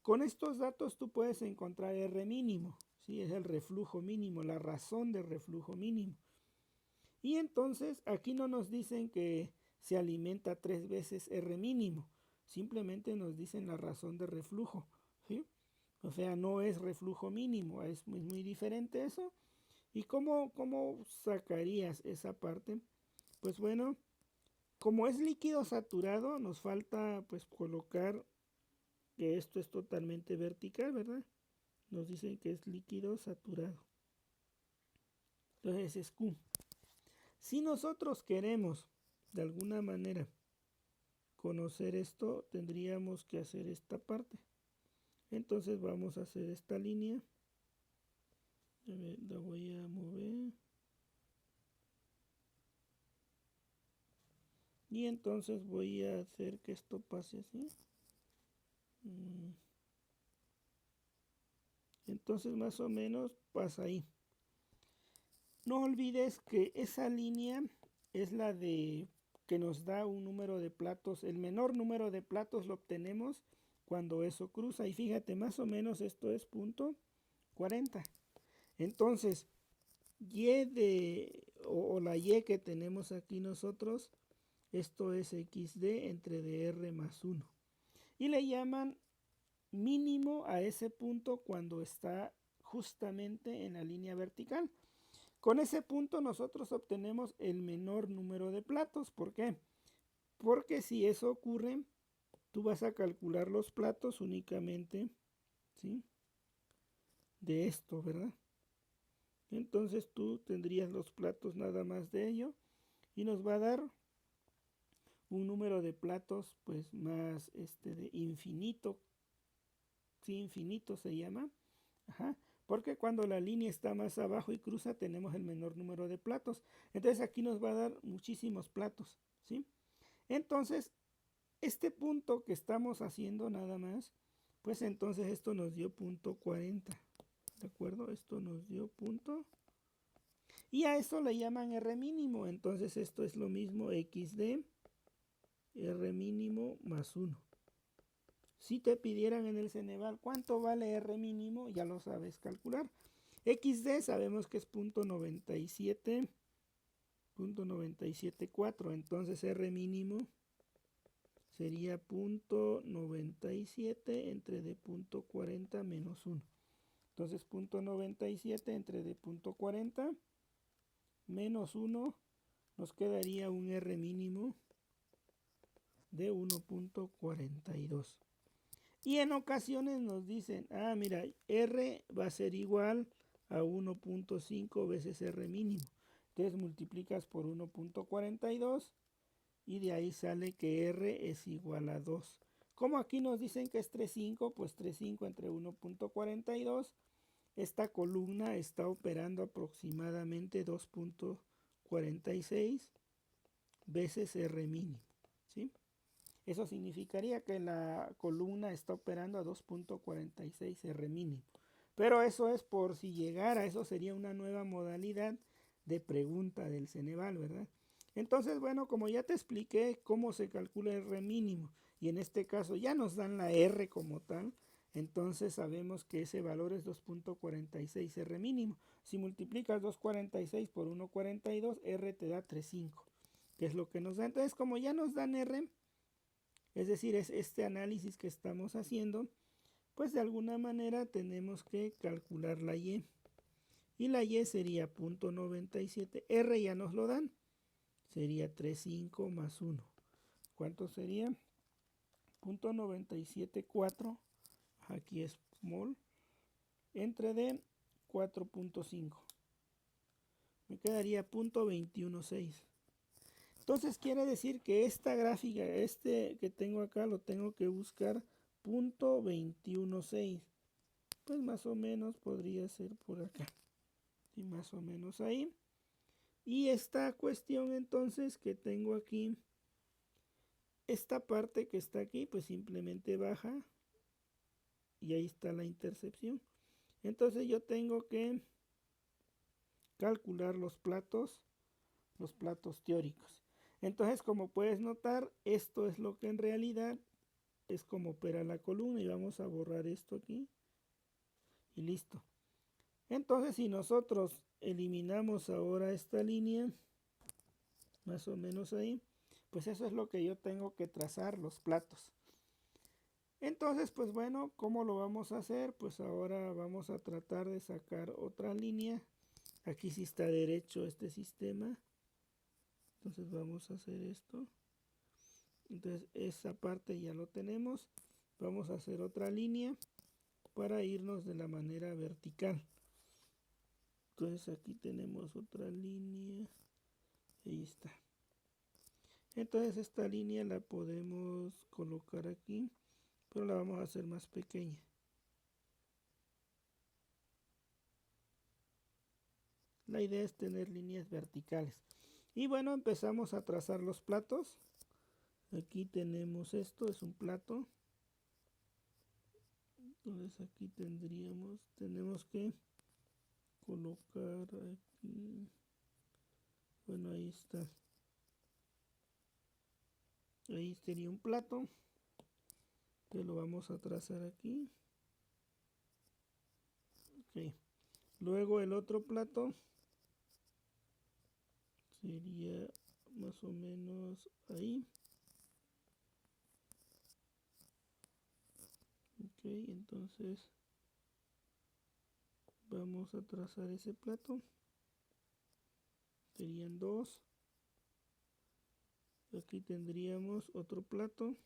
Con estos datos tú puedes encontrar R mínimo, ¿sí? Es el reflujo mínimo, la razón de reflujo mínimo. Y entonces aquí no nos dicen que se alimenta 3 veces R mínimo, simplemente nos dicen la razón de reflujo, ¿sí? O sea, no es reflujo mínimo, es muy diferente eso. ¿Y cómo sacarías esa parte? Pues bueno, como es líquido saturado, nos falta pues colocar que esto es totalmente vertical, ¿verdad? Nos dicen que es líquido saturado. Entonces es Q. Si nosotros queremos de alguna manera conocer esto, tendríamos que hacer esta parte. Entonces vamos a hacer esta línea. La voy a mover. Y entonces voy a hacer que esto pase así. Entonces más o menos pasa ahí. No olvides que esa línea es la de que nos da un número de platos. El menor número de platos lo obtenemos cuando eso cruza. Y fíjate, más o menos esto es punto 40. Entonces, o la y que tenemos aquí nosotros, esto es xd entre dr más 1. Y le llaman mínimo a ese punto cuando está justamente en la línea vertical. Con ese punto nosotros obtenemos el menor número de platos. ¿Por qué? Porque si eso ocurre, tú vas a calcular los platos únicamente, ¿sí?, de esto, ¿verdad? Entonces tú tendrías los platos nada más de ello y nos va a dar un número de platos pues más de infinito. Sí, infinito se llama. Ajá. Porque cuando la línea está más abajo y cruza tenemos el menor número de platos. Entonces aquí nos va a dar muchísimos platos, ¿sí? Entonces, este punto que estamos haciendo nada más, pues entonces esto nos dio punto 40. ¿De acuerdo? Esto nos dio punto. Y a eso le llaman R mínimo. Entonces esto es lo mismo xd R mínimo más 1. Si te pidieran en el Ceneval cuánto vale R mínimo, ya lo sabes calcular. XD sabemos que es .97.974, entonces R mínimo sería .97 entre D .40 menos 1. Entonces .97 entre D .40 menos 1 nos quedaría un R mínimo de 1.42. Y en ocasiones nos dicen, mira, R va a ser igual a 1.5 veces R mínimo. Entonces multiplicas por 1.42 y de ahí sale que R es igual a 2. Como aquí nos dicen que es 3.5, pues 3.5 entre 1.42. Esta columna está operando aproximadamente 2.46 veces R mínimo, ¿sí? Eso significaría que la columna está operando a 2.46 R mínimo. Pero eso es por si llegara, eso sería una nueva modalidad de pregunta del Ceneval, ¿verdad? Entonces, bueno, como ya te expliqué cómo se calcula el R mínimo, y en este caso ya nos dan la R como tal, entonces sabemos que ese valor es 2.46 R mínimo. Si multiplicas 2.46 por 1.42, R te da 3.5, que es lo que nos da. Entonces, como ya nos dan R, es decir, es este análisis que estamos haciendo, pues de alguna manera tenemos que calcular la Y. Y la Y sería .97. R ya nos lo dan. Sería 3.5 más 1. ¿Cuánto sería? .974. Aquí es small. Entre D 4.5. Me quedaría .216. Entonces quiere decir que esta gráfica, que tengo acá, lo tengo que buscar .216. Pues más o menos podría ser por acá. Y más o menos ahí. Y esta cuestión entonces que tengo aquí, esta parte que está aquí, pues simplemente baja. Y ahí está la intercepción. Entonces yo tengo que calcular los platos teóricos. Entonces, como puedes notar, esto es lo que en realidad es como opera la columna. Y vamos a borrar esto aquí. Y listo. Entonces, si nosotros eliminamos ahora esta línea, más o menos ahí, pues eso es lo que yo tengo que trazar, los platos. Entonces, pues bueno, ¿cómo lo vamos a hacer? Pues ahora vamos a tratar de sacar otra línea. Aquí sí está derecho este sistema. Entonces vamos a hacer esto. Entonces esa parte ya lo tenemos. Vamos a hacer otra línea para irnos de la manera vertical. Entonces aquí tenemos otra línea. Ahí está. Entonces esta línea la podemos colocar aquí, pero la vamos a hacer más pequeña. La idea es tener líneas verticales. Y bueno, empezamos a trazar los platos. Aquí tenemos esto, es un plato. Entonces aquí tenemos que colocar aquí. Bueno, ahí está. Ahí sería un plato. Que lo vamos a trazar aquí. Ok. Luego el otro plato sería más o menos ahí. Ok, entonces vamos a trazar ese plato. Serían dos. Aquí tendríamos otro plato.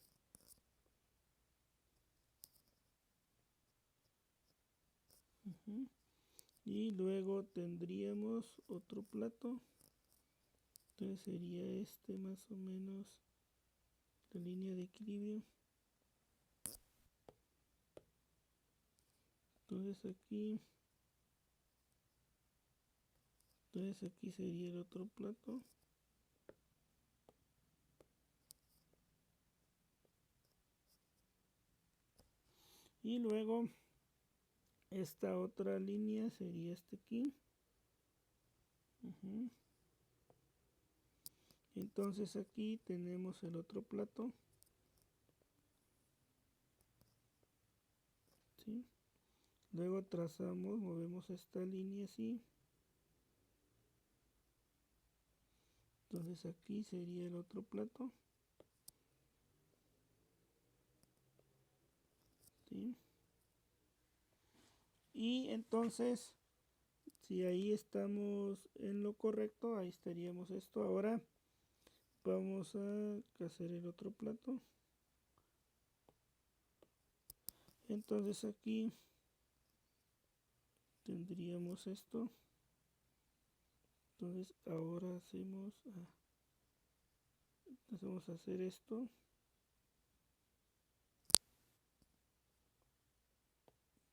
Y luego tendríamos otro plato. Entonces sería este más o menos la línea de equilibrio. Entonces aquí sería el otro plato. Y luego esta otra línea sería este aquí. Entonces aquí tenemos el otro plato. ¿Sí? Luego trazamos, movemos esta línea así. Entonces aquí sería el otro plato. ¿Sí? Y entonces, si ahí estamos en lo correcto, ahí estaríamos esto. Ahora vamos a hacer el otro plato. Entonces aquí tendríamos esto. Entonces ahora vamos a hacer esto.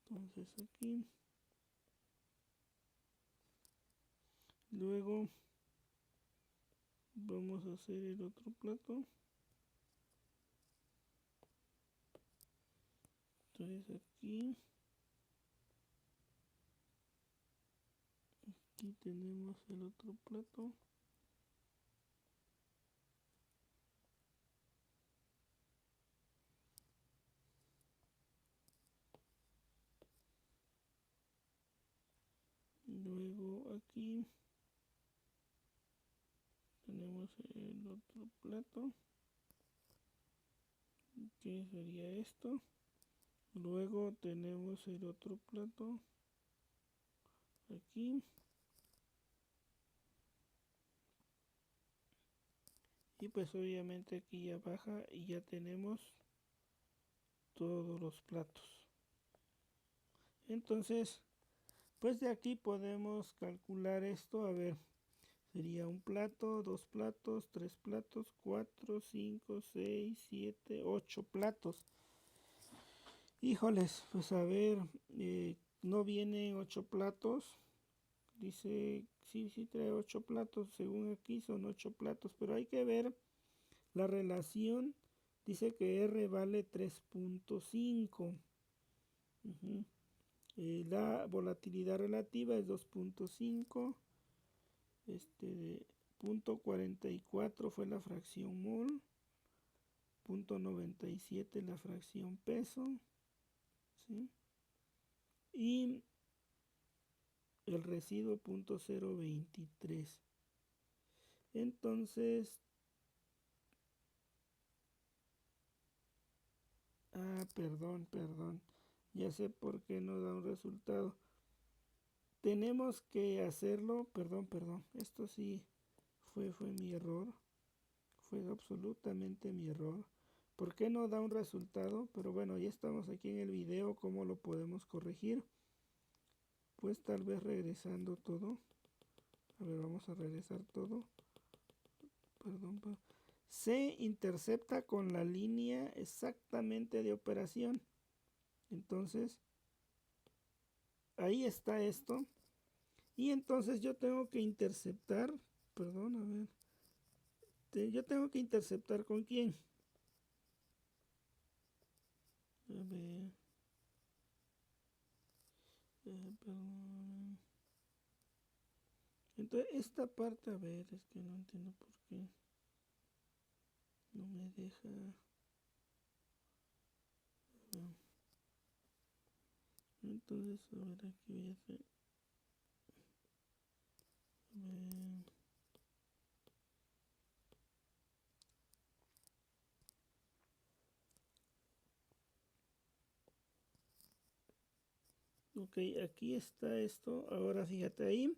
Entonces aquí. Luego vamos a hacer el otro plato. Entonces aquí tenemos el otro plato. Luego aquí tenemos el otro plato, que sería esto. Luego tenemos el otro plato aquí. Y pues obviamente aquí ya baja y ya tenemos todos los platos. Entonces, pues de aquí podemos calcular esto. A ver, sería un plato, dos platos, tres platos, 4, 5, 6, 7, 8 platos. Híjoles, pues a ver, no vienen 8 platos. Dice, sí trae 8 platos, según aquí son 8 platos, pero hay que ver la relación. Dice que R vale 3.5. La volatilidad relativa es 2.5. De 0.44 fue la fracción mol. 0.97 la fracción peso. ¿Sí? Y el residuo 0.023. Entonces, perdón, ya sé por qué no da un resultado. Tenemos que hacerlo, perdón, esto sí fue mi error. Fue absolutamente mi error. ¿Por qué no da un resultado? Pero bueno, ya estamos aquí en el video. ¿Cómo lo podemos corregir? Pues tal vez regresando todo. A ver, vamos a regresar todo. Perdón. Se intercepta con la línea exactamente de operación. Entonces, ahí está esto. Y entonces yo tengo que interceptar. Perdón, a ver. Yo tengo que interceptar con quién. A ver. Perdón. Entonces, esta parte, a ver, es que no entiendo por qué no me deja. Entonces, a ver, aquí voy a hacer. A ver. Ok, aquí está esto. Ahora fíjate ahí.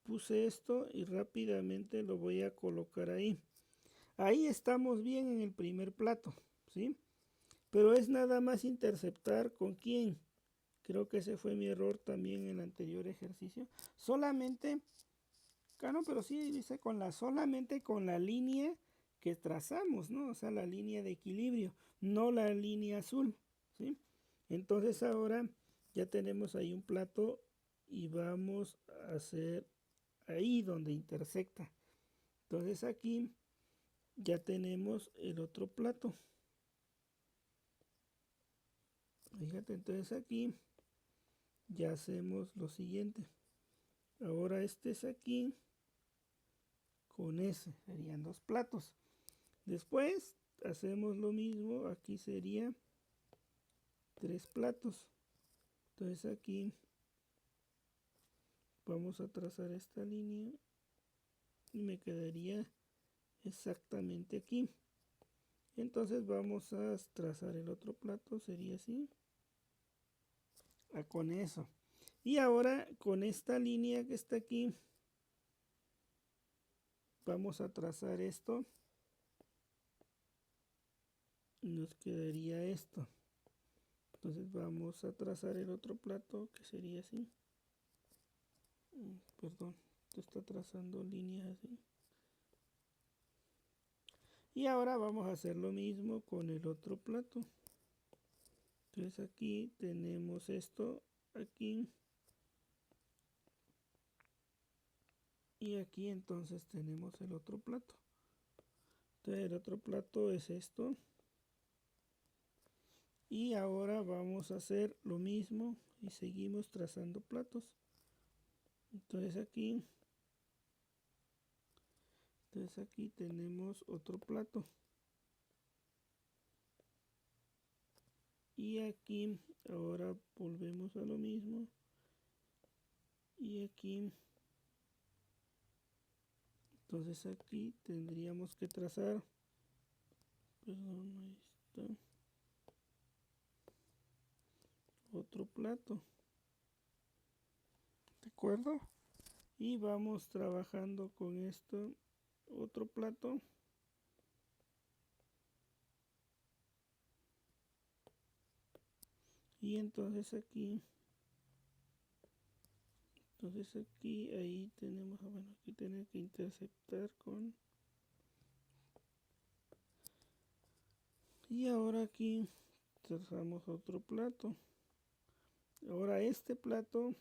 Puse esto y rápidamente lo voy a colocar ahí. Ahí estamos bien en el primer plato, ¿sí? Pero es nada más interceptar con quién. Creo que ese fue mi error también en el anterior ejercicio. Solamente, claro, pero sí dice solamente con la línea que trazamos, ¿no? O sea, la línea de equilibrio, no la línea azul, ¿sí? Entonces ahora ya tenemos ahí un plato y vamos a hacer ahí donde intersecta. Entonces aquí ya tenemos el otro plato. Fíjate, entonces aquí ya hacemos lo siguiente. Ahora este es aquí con ese, serían dos platos. Después hacemos lo mismo, aquí sería tres platos. Entonces aquí vamos a trazar esta línea y me quedaría exactamente aquí. Entonces vamos a trazar el otro plato, sería así. Con eso. Y ahora con esta línea que está aquí, vamos a trazar esto. Nos quedaría esto. Entonces vamos a trazar el otro plato que sería así. Perdón, esto está trazando líneas así. Y ahora vamos a hacer lo mismo con el otro plato. Entonces aquí tenemos esto, aquí. Y aquí entonces tenemos el otro plato. Entonces el otro plato es esto. Y ahora vamos a hacer lo mismo y seguimos trazando platos. Entonces aquí tenemos otro plato. Y aquí ahora volvemos a lo mismo. Y aquí, entonces aquí tendríamos que trazar, perdón, ahí está, otro plato. ¿De acuerdo? Y vamos trabajando con esto, otro plato. Y entonces aquí, ahí tenemos, bueno, aquí tenemos que interceptar con. Y ahora aquí trazamos otro plato. Ahora este plato,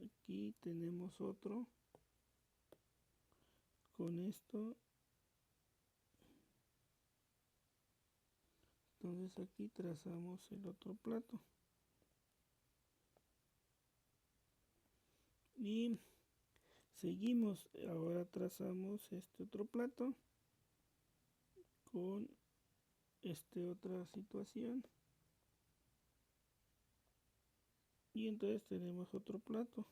aquí tenemos otro. Con esto. Entonces aquí trazamos el otro plato. Y seguimos, ahora trazamos este otro plato con esta otra situación. Y entonces tenemos otro plato.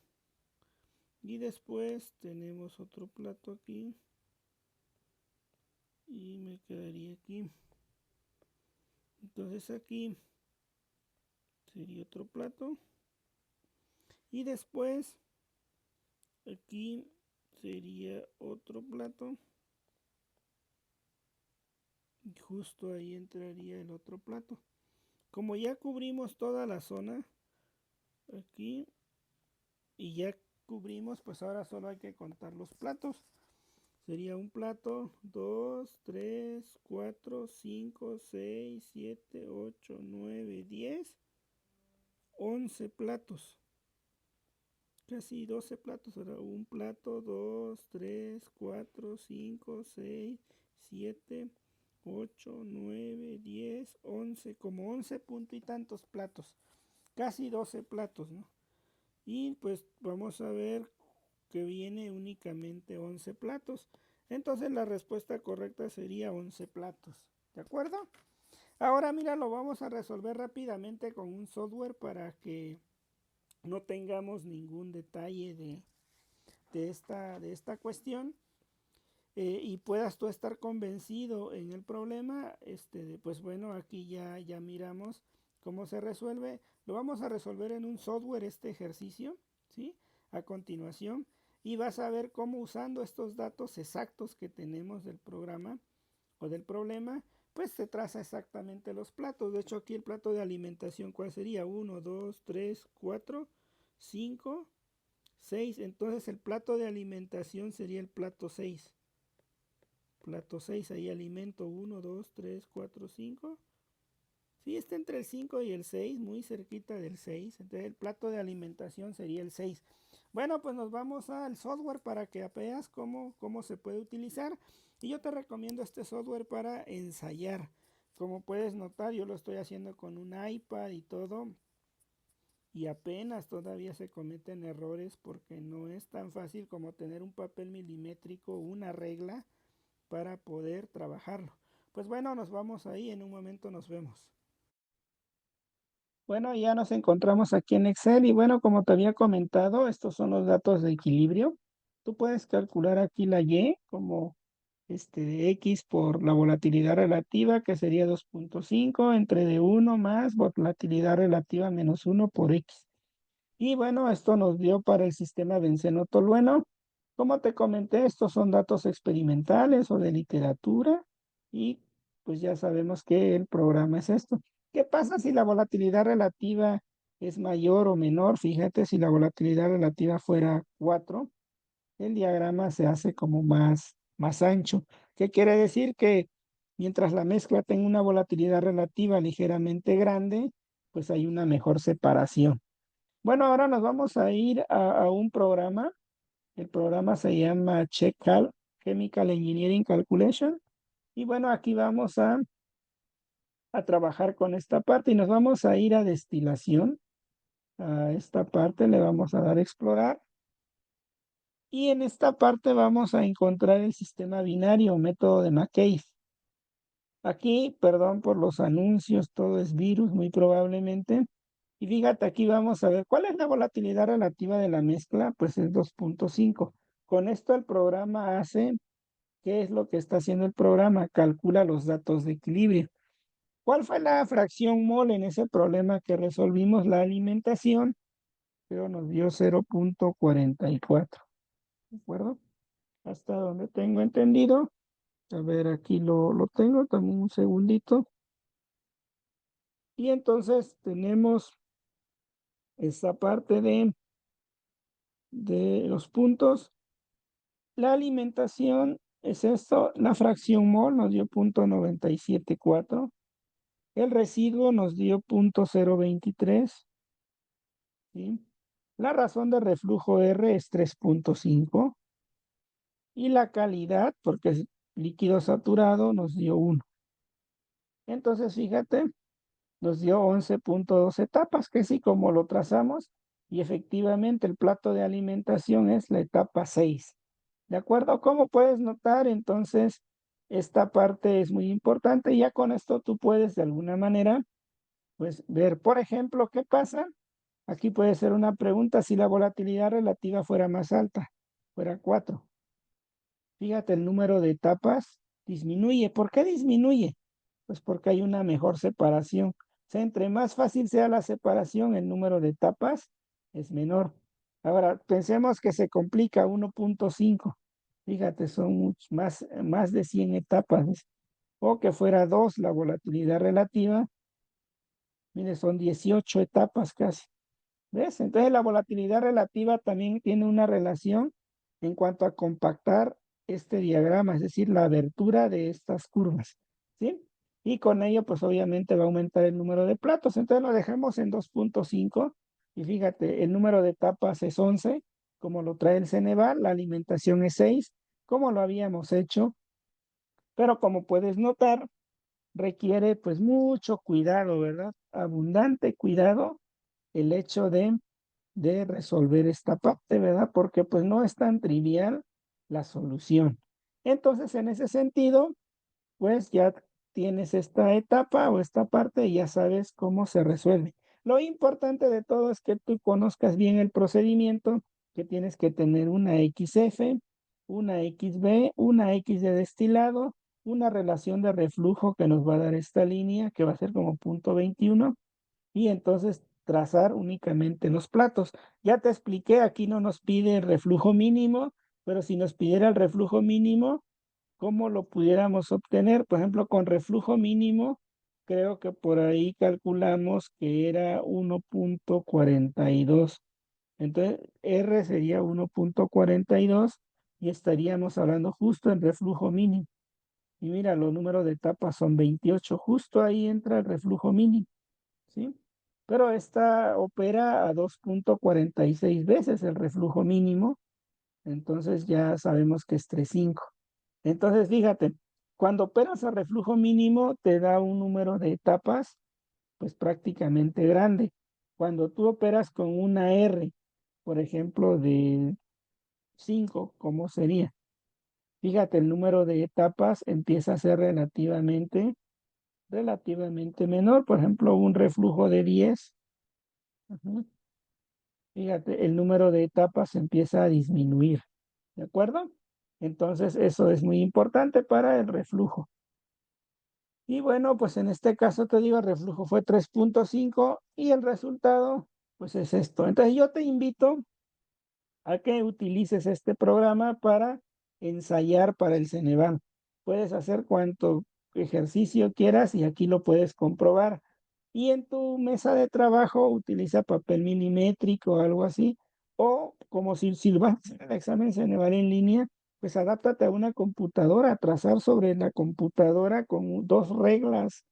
Y después tenemos otro plato aquí. Y me quedaría aquí. Entonces aquí sería otro plato. Y después aquí sería otro plato. Y justo ahí entraría el otro plato. Como ya cubrimos toda la zona aquí y ya cubrimos, pues ahora solo hay que contar los platos. Sería un plato, 2, 3, 4, 5, 6, 7, 8, 9, 10, 11 platos. Casi 12 platos. Ahora un plato, 2, 3, 4, 5, 6, 7, 8, 9, 10, 11. Como 11 punto y tantos platos. Casi 12 platos, ¿no? Y pues vamos a ver que viene únicamente 11 platos. Entonces la respuesta correcta sería 11 platos. ¿De acuerdo? Ahora mira, lo vamos a resolver rápidamente con un software para que no tengamos ningún detalle de esta cuestión y puedas tú estar convencido en el problema. Pues bueno, aquí ya miramos cómo se resuelve. Lo vamos a resolver en un software este ejercicio, ¿sí? A continuación. Y vas a ver cómo usando estos datos exactos que tenemos del programa o del problema, pues se traza exactamente los platos. De hecho, aquí el plato de alimentación, ¿cuál sería? 1, 2, 3, 4, 5, 6. Entonces el plato de alimentación sería el plato 6. Plato 6, ahí alimento 1, 2, 3, 4, 5. Sí, está entre el 5 y el 6, muy cerquita del 6. Entonces el plato de alimentación sería el 6. Bueno, pues nos vamos al software para que veas cómo se puede utilizar. Y yo te recomiendo este software para ensayar. Como puedes notar, yo lo estoy haciendo con un iPad y todo. Y apenas todavía se cometen errores porque no es tan fácil como tener un papel milimétrico, una regla para poder trabajarlo. Pues bueno, nos vamos ahí, en un momento nos vemos. Bueno, ya nos encontramos aquí en Excel y bueno, como te había comentado, estos son los datos de equilibrio. Tú puedes calcular aquí la Y como de X por la volatilidad relativa, que sería 2.5 entre de 1 más volatilidad relativa menos 1 por X. Y bueno, esto nos dio para el sistema benceno-tolueno. Como te comenté, estos son datos experimentales o de literatura y pues ya sabemos que el programa es esto. ¿Qué pasa si la volatilidad relativa es mayor o menor? Fíjate, si la volatilidad relativa fuera 4, el diagrama se hace como más ancho. ¿Qué quiere decir? Que mientras la mezcla tenga una volatilidad relativa ligeramente grande, pues hay una mejor separación. Bueno, ahora nos vamos a ir a un programa. El programa se llama Chemical Engineering Calculation. Y bueno, aquí vamos a trabajar con esta parte y nos vamos a ir a destilación. A esta parte le vamos a dar a explorar. Y en esta parte vamos a encontrar el sistema binario, método de McCabe. Aquí, perdón por los anuncios, todo es virus muy probablemente. Y fíjate, aquí vamos a ver cuál es la volatilidad relativa de la mezcla, pues es 2.5. Con esto el programa hace, ¿qué es lo que está haciendo el programa? Calcula los datos de equilibrio. ¿Cuál fue la fracción mol en ese problema que resolvimos? La alimentación, pero nos dio 0.44. ¿De acuerdo? Hasta donde tengo entendido. A ver, aquí lo tengo, también un segundito. Y entonces tenemos esta parte de los puntos. La alimentación es esto, la fracción mol nos dio 0.974, el residuo nos dio 0.023, ¿sí? La razón de reflujo R es 3.5 y la calidad, porque es líquido saturado, nos dio 1. Entonces, fíjate, nos dio 11.2 etapas, que sí, como lo trazamos, y efectivamente el plato de alimentación es la etapa 6. ¿De acuerdo? Como puedes notar, entonces, esta parte es muy importante. Ya con esto tú puedes de alguna manera, pues, ver, por ejemplo, qué pasa. Aquí puede ser una pregunta si la volatilidad relativa fuera más alta, fuera 4. Fíjate, el número de etapas disminuye. ¿Por qué disminuye? Pues porque hay una mejor separación. O sea, entre más fácil sea la separación, el número de etapas es menor. Ahora, pensemos que se complica 1.5. Fíjate, son más de 100 etapas. o que fuera 2 la volatilidad relativa. Mire, son 18 etapas casi. ¿Ves? Entonces la volatilidad relativa también tiene una relación en cuanto a compactar este diagrama, es decir, la abertura de estas curvas, ¿sí? Y con ello, pues obviamente va a aumentar el número de platos. Entonces lo dejamos en 2.5 y fíjate, el número de etapas es 11, como lo trae el Ceneval, la alimentación es 6, como lo habíamos hecho, pero como puedes notar, requiere pues mucho cuidado, ¿verdad? Abundante cuidado el hecho de resolver esta parte, ¿verdad? Porque pues no es tan trivial la solución. Entonces, en ese sentido, pues ya tienes esta etapa o esta parte y ya sabes cómo se resuelve. Lo importante de todo es que tú conozcas bien el procedimiento, que tienes que tener una XF, una XB, una X de destilado, una relación de reflujo que nos va a dar esta línea, que va a ser como punto 21, y entonces trazar únicamente los platos. Ya te expliqué, aquí no nos pide el reflujo mínimo, pero si nos pidiera el reflujo mínimo, ¿cómo lo pudiéramos obtener? Por ejemplo, con reflujo mínimo, creo que por ahí calculamos que era 1.42. Entonces, R sería 1.42 y estaríamos hablando justo en reflujo mínimo. Y mira, los números de etapas son 28, justo ahí entra el reflujo mínimo, ¿sí? Pero esta opera a 2.46 veces el reflujo mínimo, entonces ya sabemos que es 3.5. Entonces, fíjate, cuando operas a reflujo mínimo te da un número de etapas pues prácticamente grande. Cuando tú operas con una R, por ejemplo, de 5, ¿cómo sería? Fíjate, el número de etapas empieza a ser relativamente menor. Por ejemplo, un reflujo de 10. Ujú. Fíjate, el número de etapas empieza a disminuir, ¿de acuerdo? Entonces, eso es muy importante para el reflujo. Y bueno, pues en este caso te digo, el reflujo fue 3.5 y el resultado, pues es esto. Entonces, yo te invito a que utilices este programa para ensayar para el Ceneval. Puedes hacer cuanto ejercicio quieras y aquí lo puedes comprobar. Y en tu mesa de trabajo utiliza papel milimétrico o algo así. O como si vas a hacer el examen Ceneval en línea, pues adáptate a una computadora, trazar sobre la computadora con 2 reglas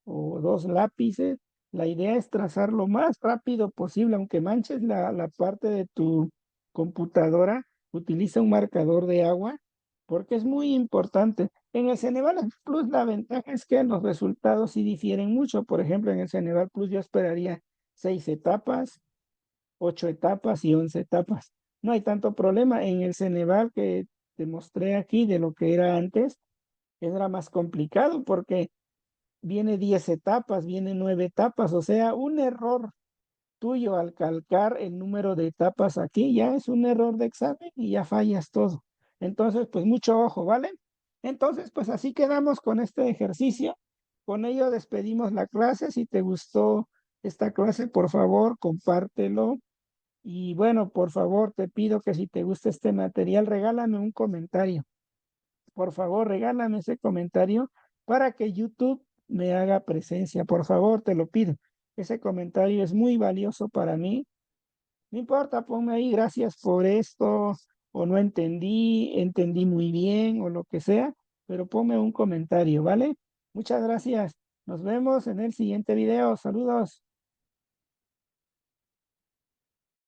o 2 lápices. La idea es trazar lo más rápido posible, aunque manches la parte de tu computadora, utiliza un marcador de agua, porque es muy importante. En el Ceneval Plus la ventaja es que los resultados sí difieren mucho. Por ejemplo, en el Ceneval Plus yo esperaría 6 etapas, 8 etapas y 11 etapas. No hay tanto problema. En el Ceneval que te mostré aquí de lo que era antes, era más complicado porque viene 10 etapas, viene 9 etapas, o sea, un error tuyo al calcar el número de etapas aquí ya es un error de examen y ya fallas todo. Entonces, pues mucho ojo, ¿vale? Entonces, pues así quedamos con este ejercicio. Con ello despedimos la clase. Si te gustó esta clase, por favor, compártelo. Y bueno, por favor, te pido que si te gusta este material, regálame un comentario. Por favor, regálame ese comentario para que YouTube me haga presencia. Por favor, te lo pido. Ese comentario es muy valioso para mí. No importa, ponme ahí, gracias por esto, o no entendí, entendí muy bien, o lo que sea, pero ponme un comentario, ¿vale? Muchas gracias. Nos vemos en el siguiente video. Saludos.